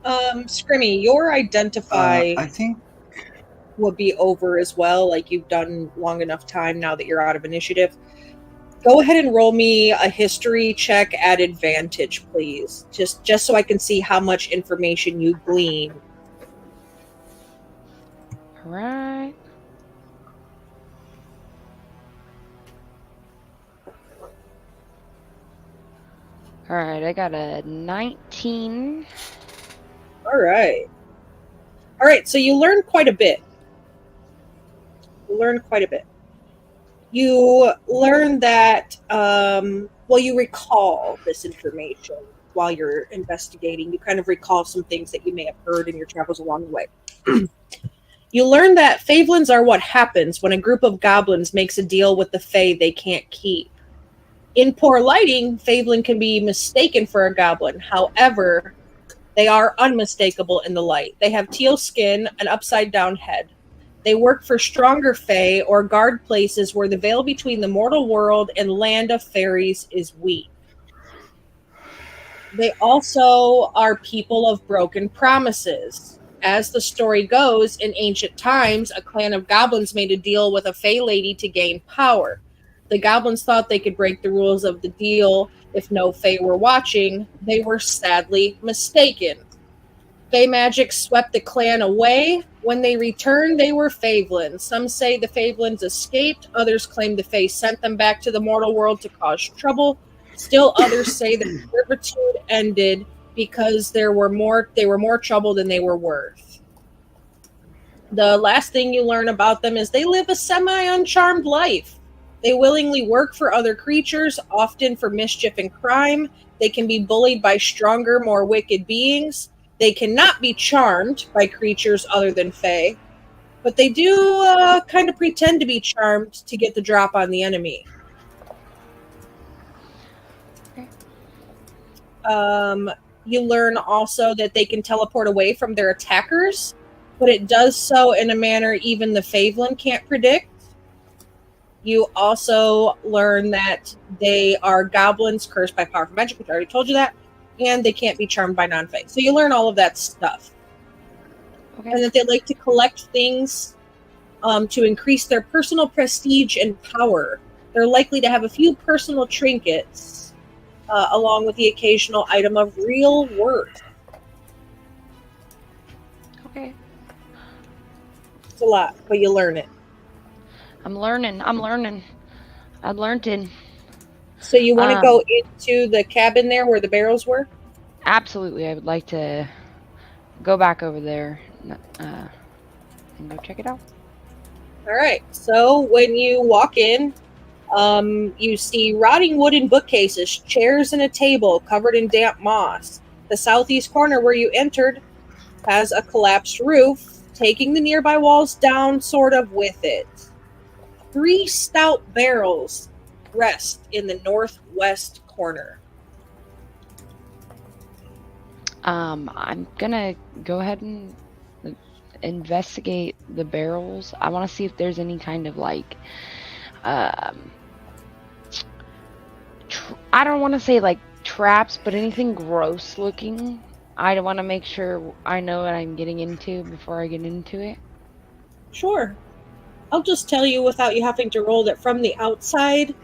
Scrimmy, your identify I think would be over as well. Like, you've done long enough time now that you're out of initiative. Go ahead and roll me a history check at advantage, please. Just so I can see how much information you glean. All right. All right, I got a 19. All right, so you learned quite a bit. You learn that, you recall this information while you're investigating. You kind of recall some things that you may have heard in your travels along the way. You learn that Favelins are what happens when a group of goblins makes a deal with the Fae they can't keep. In poor lighting, Favelin can be mistaken for a goblin. However, they are unmistakable in the light. They have teal skin, an upside-down head. They work for stronger Fae or guard places where the veil between the mortal world and land of fairies is weak. They also are people of broken promises. As the story goes, in ancient times, a clan of goblins made a deal with a Fae lady to gain power. The goblins thought they could break the rules of the deal if no Fae were watching. They were sadly mistaken. Fae magic swept the clan away. When they returned, they were Favelins. Some say the Favelins escaped. Others claim the Fae sent them back to the mortal world to cause trouble. Still others say the servitude ended because they were more trouble than they were worth. The last thing you learn about them is they live a semi-uncharmed life. They willingly work for other creatures, often for mischief and crime. They can be bullied by stronger, more wicked beings. They cannot be charmed by creatures other than Fae, but they do kind of pretend to be charmed to get the drop on the enemy. You learn also that they can teleport away from their attackers, but it does so in a manner even the Favelin can't predict. You also learn that they are goblins cursed by powerful magic, which I already told you that, and they can't be charmed by non-Fae. So you learn all of that stuff. Okay. And that they like to collect things to increase their personal prestige and power. They're likely to have a few personal trinkets, along with the occasional item of real worth. Okay. It's a lot, but you learn it. I'm learning. I've learned it. So you want to go into the cabin there where the barrels were? Absolutely. I would like to go back over there and go check it out. All right. So when you walk in, you see rotting wooden bookcases, chairs, and a table covered in damp moss. The southeast corner where you entered has a collapsed roof, taking the nearby walls down sort of with it. 3 stout barrels rest in the northwest corner. I'm gonna go ahead and investigate the barrels. I want to see if there's any kind of like, um, I don't want to say like traps, but anything gross looking. I want to make sure I know what I'm getting into before I get into it. Sure. I'll just tell you without you having to roll that from the outside,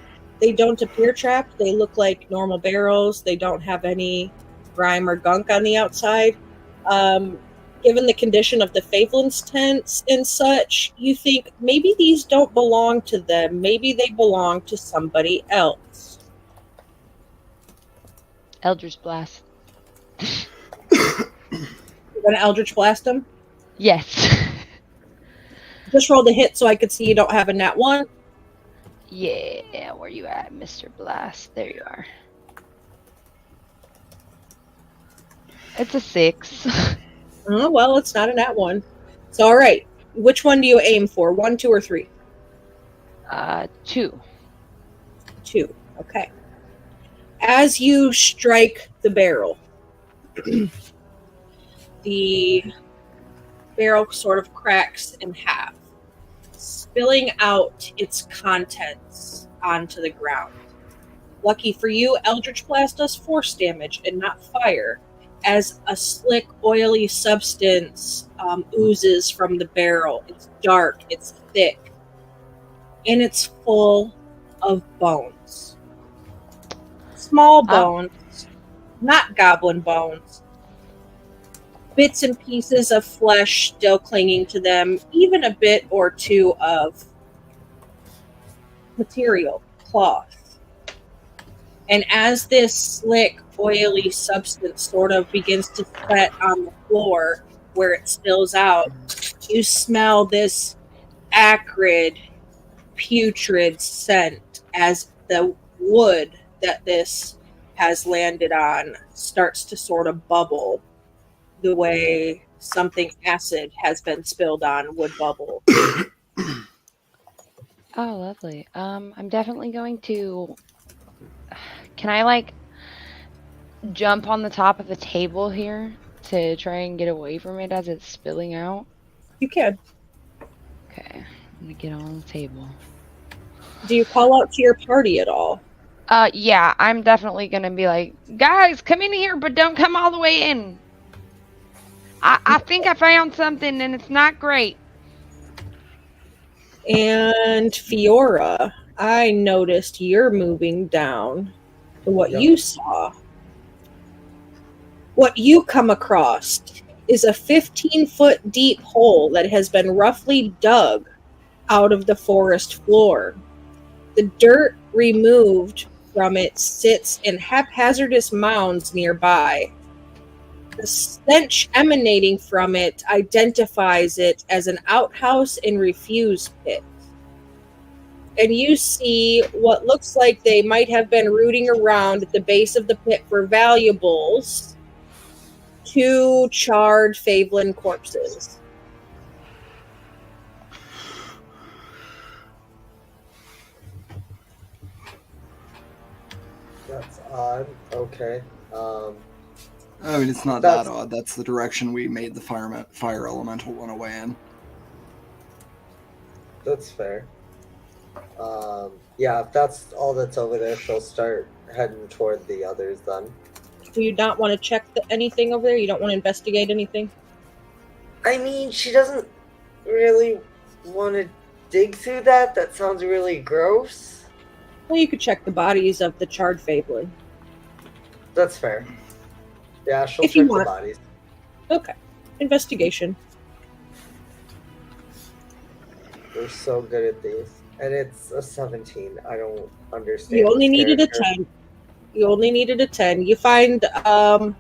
they don't appear trapped. They look like normal barrels. They don't have any grime or gunk on the outside. Given the condition of the Favelin's tents and such, you think maybe these don't belong to them. Maybe they belong to somebody else. Eldritch Blast. You're going to Eldritch Blast them? Yes. Just roll the hit so I could see you don't have a nat 1. Yeah, where you at, Mr. Blast? There you are. It's a 6. Oh, well, it's not a nat 1. So, all right. Which one do you aim for? 1, 2, or 3? 2. 2. Okay. As you strike the barrel, the barrel sort of cracks in half, spilling out its contents onto the ground. Lucky for you, Eldritch Blast does force damage and not fire, as a slick, oily substance oozes from the barrel. It's dark, it's thick, and it's full of bones. Small bones, not goblin bones. Bits and pieces of flesh still clinging to them, even a bit or two of material, cloth. And as this slick, oily substance sort of begins to set on the floor where it spills out, you smell this acrid, putrid scent as the wood that this has landed on starts to sort of bubble the way something acid has been spilled on would bubble. Oh, lovely. I'm definitely going to... Can I, like, jump on the top of the table here to try and get away from it as it's spilling out? You can. Okay, I'm gonna get on the table. Do you call out to your party at all? Yeah, I'm definitely gonna be like, guys, come in here, but don't come all the way in. I think I found something and it's not great. And Fiora, I noticed you're moving down to what you saw. What you come across is a 15-foot deep hole that has been roughly dug out of the forest floor. The dirt removed from it sits in haphazardous mounds nearby. The stench emanating from it identifies it as an outhouse and refuse pit. And you see what looks like they might have been rooting around at the base of the pit for valuables. 2 charred Favelin corpses. That's odd. Okay. I mean, it's not that odd. That's the direction we made the fire elemental run away in. That's fair. Yeah, if that's all that's over there, she'll start heading toward the others then. Do you not want to check anything over there? You don't want to investigate anything? I mean, she doesn't really want to dig through that. That sounds really gross. Well, you could check the bodies of the charred Favelin. That's fair. Yeah, she'll If you check the want. bodies. Okay. Investigation. We're so good at these. And it's a 17. I don't understand. You only this needed a character. 10. You only needed a 10. You find a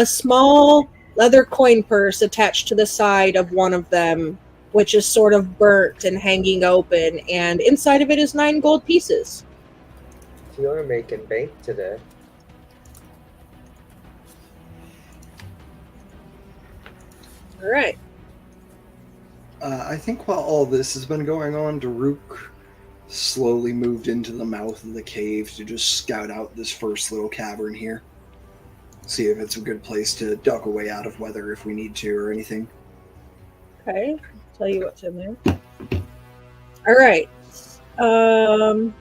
small leather coin purse attached to the side of one of them, which is sort of burnt and hanging open, and inside of it is 9 gold pieces. You're making bank today. All right. I think while all this has been going on, Daruk slowly moved into the mouth of the cave to just scout out this first little cavern here. see if it's a good place to duck away out of weather if we need to or anything. Okay, I'll tell you what's in there. All right. The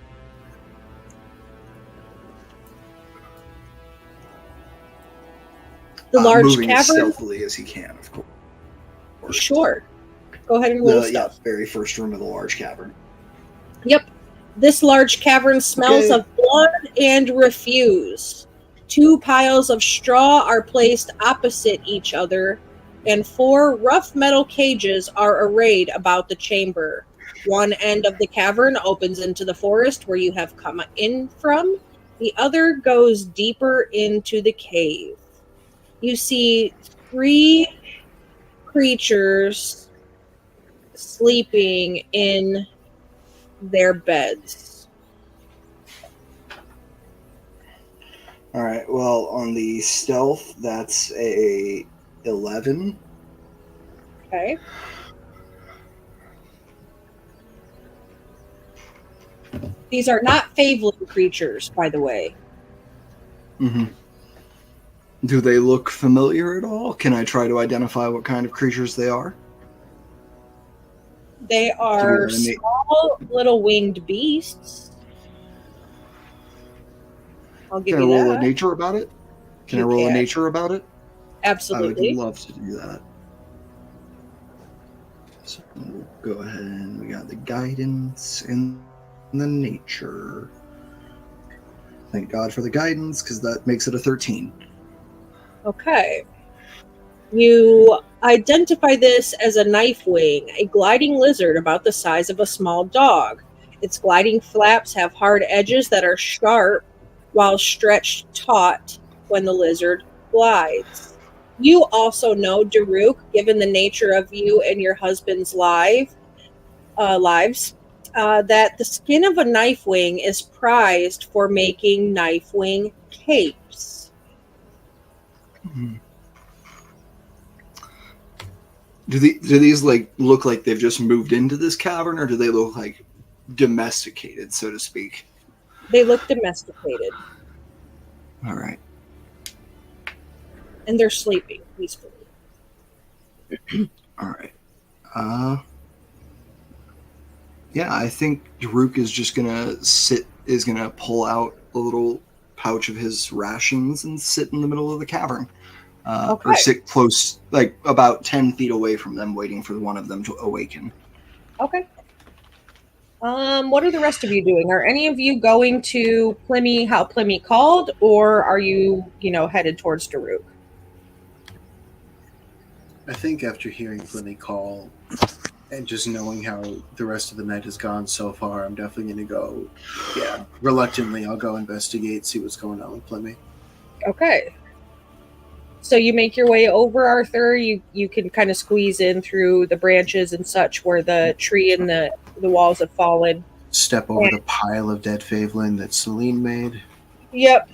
large moving as cavern. stealthily as he can, of course. Sure. Go ahead and roll stealth. Very first room of the large cavern. Yep. This large cavern smells of blood and refuse. 2 piles of straw are placed opposite each other, and 4 rough metal cages are arrayed about the chamber. One end of the cavern opens into the forest where you have come in from. The other goes deeper into the cave. You see 3 creatures sleeping in their beds. All right. Well, on the stealth, that's a 11. Okay. These are not Faveling creatures, by the way. Mm-hmm. Do they look familiar at all? Can I try to identify what kind of creatures they are? They are small little winged beasts. I'll give Can you I roll that. a nature about it? Can You I roll a can. nature about it? Absolutely. I would love to do that. So we'll go ahead and we got the guidance and the nature. Thank God for the guidance, because that makes it a 13. Okay. You identify this as a knife wing, a gliding lizard about the size of a small dog. Its gliding flaps have hard edges that are sharp, while stretched taut when the lizard glides. You also know, Daruk, given the nature of you and your husband's lives, that the skin of a knife wing is prized for making knife wing capes. Mm-hmm. Do these like look like they've just moved into this cavern, or do they look like domesticated, so to speak? They look domesticated. All right. And they're sleeping peacefully. All right. Yeah, I think Daruk is just gonna pull out a little pouch of his rations and sit in the middle of the cavern. Or sit close, like about 10 feet away from them, waiting for one of them to awaken. Okay. What are the rest of you doing? Are any of you going to Pliny, how Pliny called, or are you, headed towards Daruk? I think after hearing Pliny call and just knowing how the rest of the night has gone so far, I'm definitely going to go, reluctantly, I'll go investigate, see what's going on with Pliny. Okay. So you make your way over, Arthur. You can kind of squeeze in through the branches and such where the tree and the walls have fallen. Step over the pile of dead Favelin that Celine made. Yep.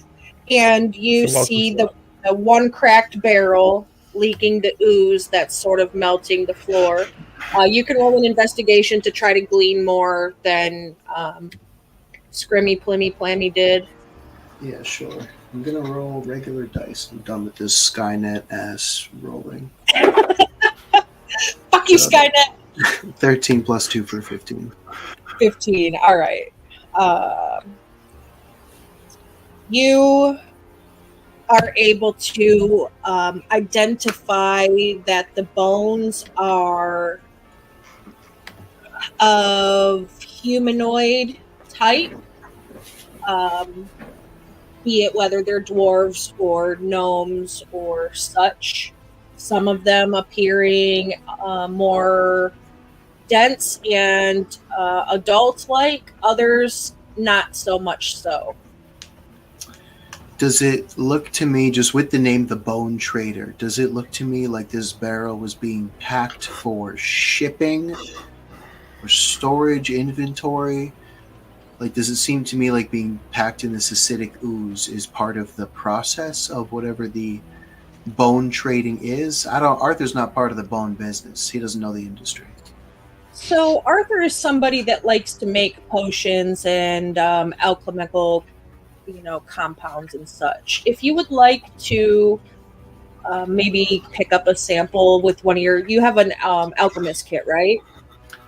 And you see the one cracked barrel leaking the ooze that's sort of melting the floor. You can roll an investigation to try to glean more than Scrimmy Plimmy Plammy did. Yeah, sure. I'm gonna roll regular dice. I'm done with this Skynet ass rolling. Fuck you, Skynet! 13 plus 2 for 15. 15, alright. You are able to identify that the bones are of humanoid type. Be it whether they're dwarves or gnomes or such. Some of them appearing more dense and adult-like, others not so much so. Does it look to me, just with the name The Bone Trader, does it look to me like this barrel was being packed for shipping or storage, inventory? Like, does it seem to me like being packed in this acidic ooze is part of the process of whatever the bone trading is? Arthur's not part of the bone business. He doesn't know the industry. So Arthur is somebody that likes to make potions and alchemical compounds and such. If you would like to maybe pick up a sample with one of you have an alchemist kit, right?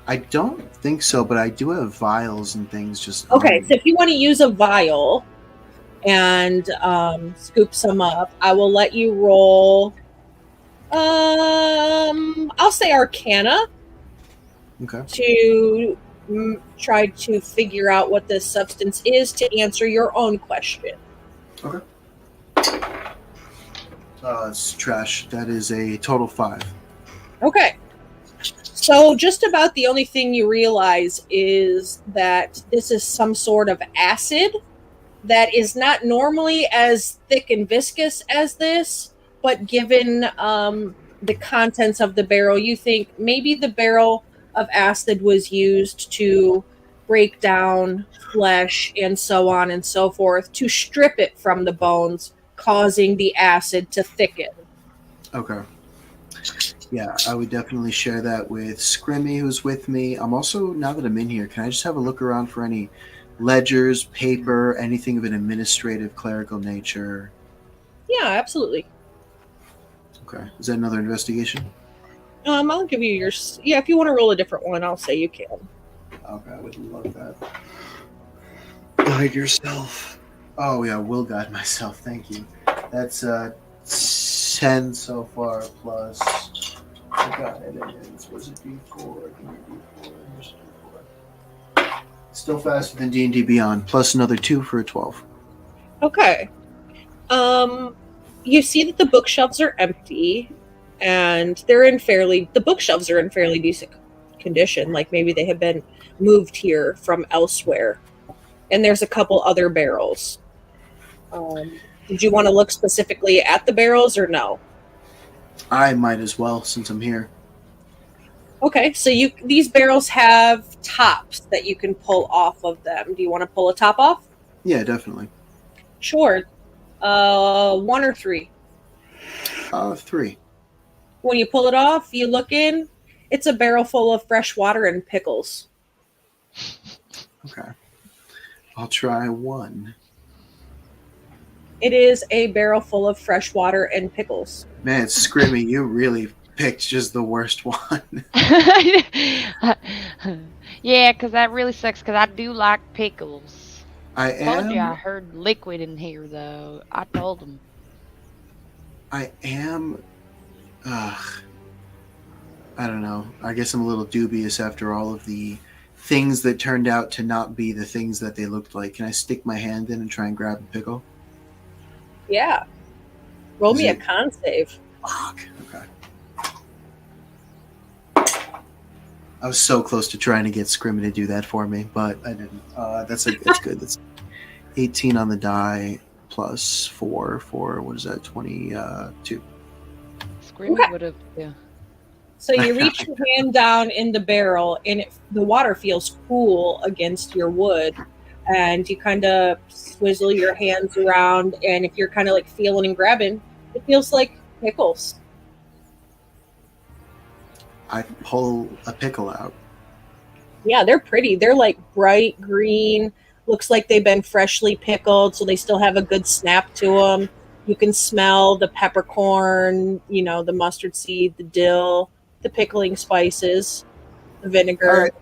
I don't think so, but I do have vials and things just Okay, on so if you want to use a vial and scoop some up, I will let you roll. I'll say Arcana Okay. to try to figure out what this substance is to answer your own question. Okay. It's trash. That is a total 5. Okay. So just about the only thing you realize is that this is some sort of acid that is not normally as thick and viscous as this, but given the contents of the barrel, you think maybe the barrel of acid was used to break down flesh and so on and so forth to strip it from the bones, causing the acid to thicken. Okay. Yeah, I would definitely share that with Scrimmy, who's with me. I'm also, now that I'm in here, can I just have a look around for any ledgers, paper, anything of an administrative, clerical nature? Yeah, absolutely. Okay. Is that another investigation? I'll give you yours. Yeah, if you want to roll a different one, I'll say you can. Okay, I would love that. Guide yourself. Oh, yeah, will guide myself. Thank you. That's 10 so far plus. I got it. Was it D4? Still faster than D&D Beyond. Plus another 2 for a 12. Okay. You see that the bookshelves are empty, and the bookshelves are in fairly decent condition. Like maybe they have been moved here from elsewhere. And there's a couple other barrels. Did you want to look specifically at the barrels or no? I might as well, since I'm here. Okay, so these barrels have tops that you can pull off of them. Do you want to pull a top off? Yeah, definitely. Sure. 1 or 3? 3. When you pull it off, you look in. It's a barrel full of fresh water and pickles. Okay. I'll try 1. It is a barrel full of fresh water and pickles. Man, Scrimmy, you really picked just the worst one. Yeah, because that really sucks, because I do like pickles. I Told you I am. heard liquid in here, though. I told them. I am. I don't know. I guess I'm a little dubious after all of the things that turned out to not be the things that they looked like. Can I stick my hand in and try and grab a pickle? Yeah. Roll Is me a it- con save. Fuck. Okay. I was so close to trying to get Scrimmy to do that for me, but I didn't. That's good. That's 18 on the die plus 4 for, what is that, 22. Screaming Okay. would have, yeah. So you reach your hand down in the barrel, and the water feels cool against your wood. And you kind of swizzle your hands around, and if you're kind of like feeling and grabbing, it feels like pickles. I pull a pickle out. Yeah, they're pretty. They're like bright green. Looks like they've been freshly pickled, so they still have a good snap to them. You can smell the peppercorn, the mustard seed, the dill, the pickling spices, the vinegar. All right.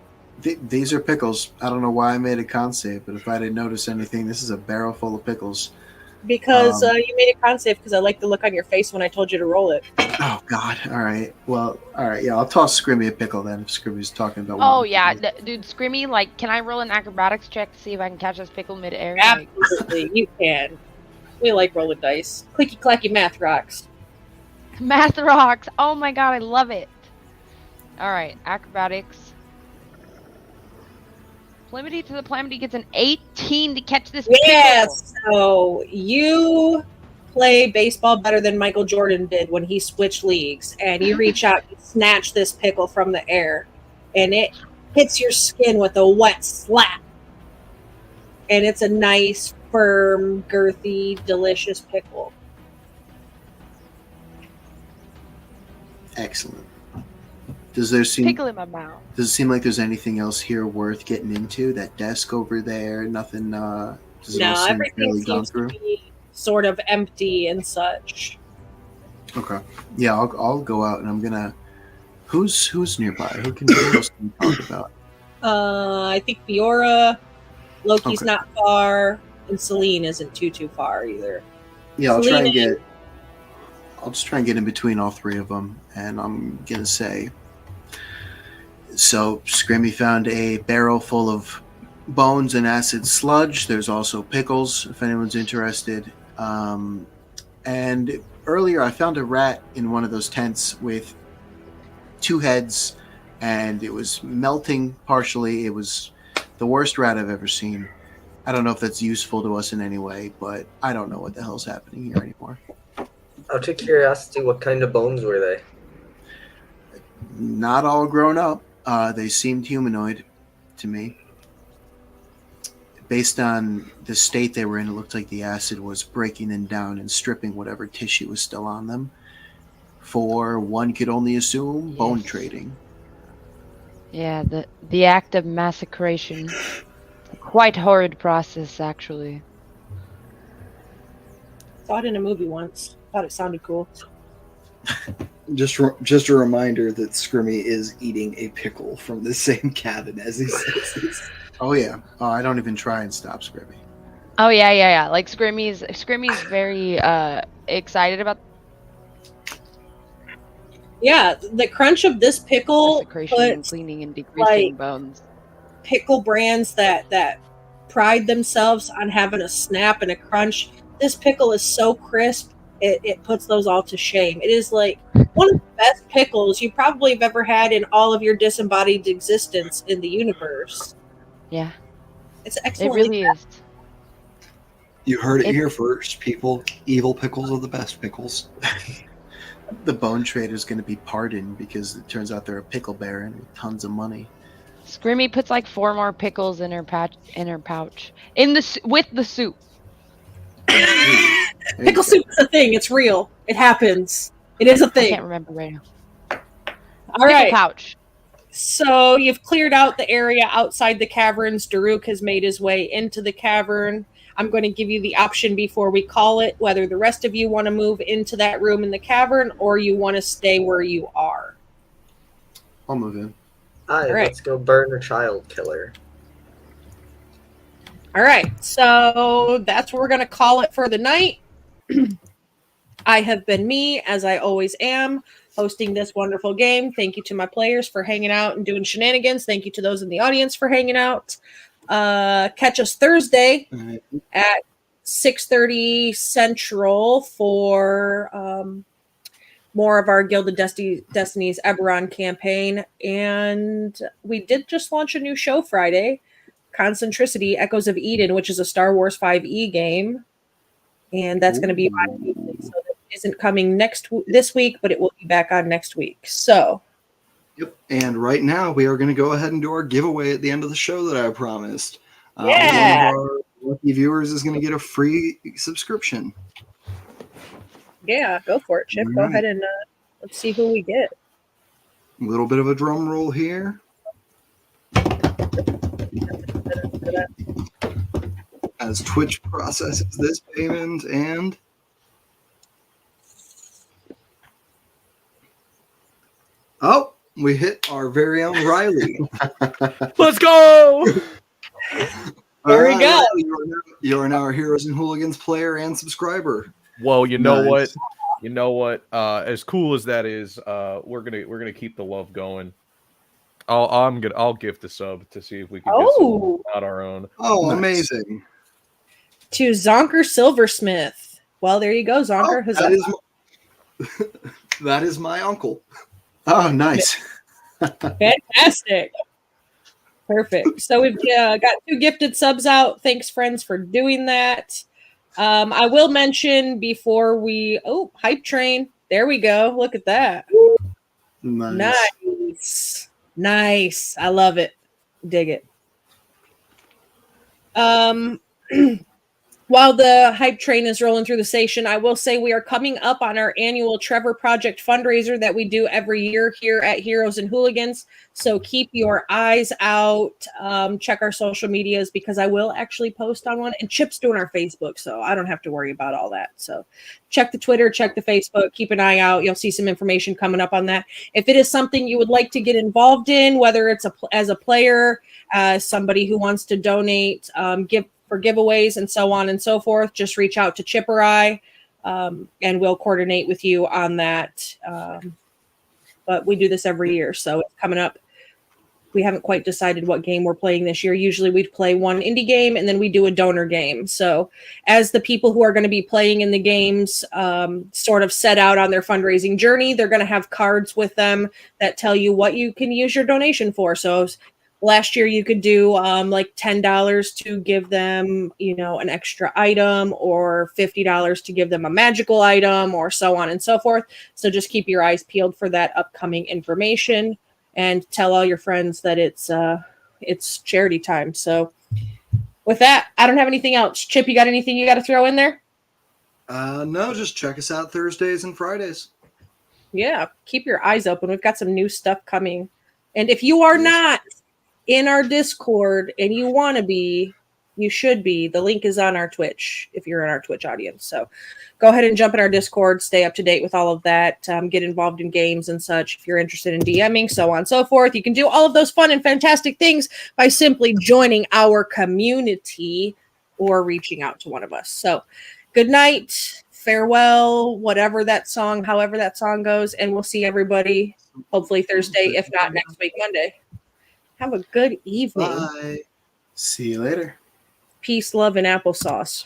These are pickles. I don't know why I made a con save, but if I didn't notice anything, this is a barrel full of pickles. Because you made a con save because I like the look on your face when I told you to roll it. Oh, God. All right. Well, all right. Yeah, I'll toss Scrimmy a pickle then if Scrimmy's talking about Oh, wanting yeah. pickles. Dude, Scrimmy, like, can I roll an acrobatics check to see if I can catch this pickle midair? Like, Absolutely, you can. We like rolling dice. Clicky clacky math rocks. math rocks. Oh, my God. I love it. All right. Acrobatics. Plimity to the Plamity gets an 18 to catch this pickle. Yes. So you play baseball better than Michael Jordan did when he switched leagues, and you reach out and snatch this pickle from the air, and it hits your skin with a wet slap. And it's a nice, firm, girthy, delicious pickle. Excellent. Does there seem Pickle in my mouth. Does it seem like there's anything else here worth getting into? That desk over there, nothing Does it all No, seem everything fairly gone seems to through? be sort of empty and such. Okay. Yeah, I'll go out and I'm gonna. Who's nearby? Who else can we talk about? I think Fiora, Loki's Okay. not far, and Celine isn't too far either. Yeah, I'll Celine just try and get in between all three of them, and I'm gonna say. So Scrimmy found a barrel full of bones and acid sludge. There's also pickles, if anyone's interested. And earlier, I found a rat in one of those tents with 2 heads, and it was melting partially. It was the worst rat I've ever seen. I don't know if that's useful to us in any way, but I don't know what the hell's happening here anymore. Out of curiosity, what kind of bones were they? Not all grown up. They seemed humanoid to me. Based on the state they were in, it looked like the acid was breaking them down and stripping whatever tissue was still on them. For one could only assume bone Yes. trading. Yeah, the act of massacration. Quite horrid process, actually. Saw it in a movie once. Thought it sounded cool. Just a reminder that Scrimmy is eating a pickle from the same cabin as he says this. Oh yeah. I don't even try and stop Scrimmy. Oh yeah. Like Scrimmy's very excited about Yeah, the crunch of this pickle desecration and puts cleaning and degreasing bones. pickle brands that pride themselves on having a snap and a crunch. This pickle is so crisp, it puts those all to shame. It is like one of the best pickles you probably have ever had in all of your disembodied existence in the universe. Yeah, It's it excellent. really is. You heard it It- here first, people. Evil pickles are the best pickles. The bone trader's going to be pardoned because it turns out they're a pickle baron with tons of money. Scrimmy puts like 4 more pickles in her pouch with the soup. There you Pickle go. soup is a thing. It's real. It happens. It is a I thing. can't remember right now. All right. Pickle pouch. So you've cleared out the area outside the caverns. Daruk has made his way into the cavern. I'm going to give you the option before we call it, whether the rest of you want to move into that room in the cavern or you want to stay where you are. I'll move in. All right. Let's go burn a child killer. All right. So that's what we're going to call it for the night. I have been me, as I always am, hosting this wonderful game. Thank you to my players for hanging out and doing shenanigans. Thank you to those in the audience for hanging out. Catch us Thursday at 6:30 Central for more of our Gilded Destiny's Eberron campaign. And we did just launch a new show Friday, Concentricity Echoes of Eden, which is a Star Wars 5e game. And that's going to be bi-weekly, so that isn't coming this week, but it will be back on next week. So, Yep. And right now, we are going to go ahead and do our giveaway at the end of the show that I promised. Yeah. One of our lucky viewers is going to get a free subscription. yeah, go for it, Chip. All Go right. ahead and let's see who we get. A little bit of a drum roll here. As Twitch processes this payment and oh, we hit our very own Riley. Let's go! There we go. Riley, you are now our Heroes and Hooligans player and subscriber. Well, you know Nice. what? You know what? As cool as that is, we're gonna keep the love going. I'll gift a sub to see if we can get Oh. some not our own. Oh, Nice. amazing. To Zonker Silversmith. Well, there you go, Zonker. Oh, that is my uncle. Oh, nice. Fantastic. Perfect. So we've got 2 gifted subs out. Thanks, friends, for doing that. I will mention before we... Oh, Hype Train. There we go. Look at that. Nice. Nice. I love it. Dig it. while the hype train is rolling through the station, I will say we are coming up on our annual Trevor Project fundraiser that we do every year here at Heroes and Hooligans. So keep your eyes out. Check our social medias because I will actually post on one. And Chip's doing our Facebook, so I don't have to worry about all that. So check the Twitter, check the Facebook, keep an eye out. You'll see some information coming up on that. If it is something you would like to get involved in, whether it's as a player, somebody who wants to donate, give for giveaways and so on and so forth, just reach out to Chip or I, and we'll coordinate with you on that. But we do this every year, so it's coming up. We haven't quite decided what game we're playing this year. Usually we'd play one indie game and then we do a donor game. So as the people who are going to be playing in the games sort of set out on their fundraising journey, they're going to have cards with them that tell you what you can use your donation for. So last year you could do like $10 to give them, an extra item, or $50 to give them a magical item, or so on and so forth. So just keep your eyes peeled for that upcoming information, and tell all your friends that it's charity time. So with that, I don't have anything else. Chip, you got anything you got to throw in there? No, just check us out Thursdays and Fridays. Yeah, keep your eyes open. We've got some new stuff coming. And if you are not in our Discord and you want to be, you should be. The link is on our Twitch if you're in our Twitch audience. So go ahead and jump in our Discord, stay up to date with all of that, get involved in games and such. If you're interested in DMing, so on and so forth, you can do all of those fun and fantastic things by simply joining our community or reaching out to one of us. So good night, farewell, however that song goes, and we'll see everybody hopefully Thursday, if not next week, Monday. Have a good evening. Bye. See you later. Peace, love, and applesauce.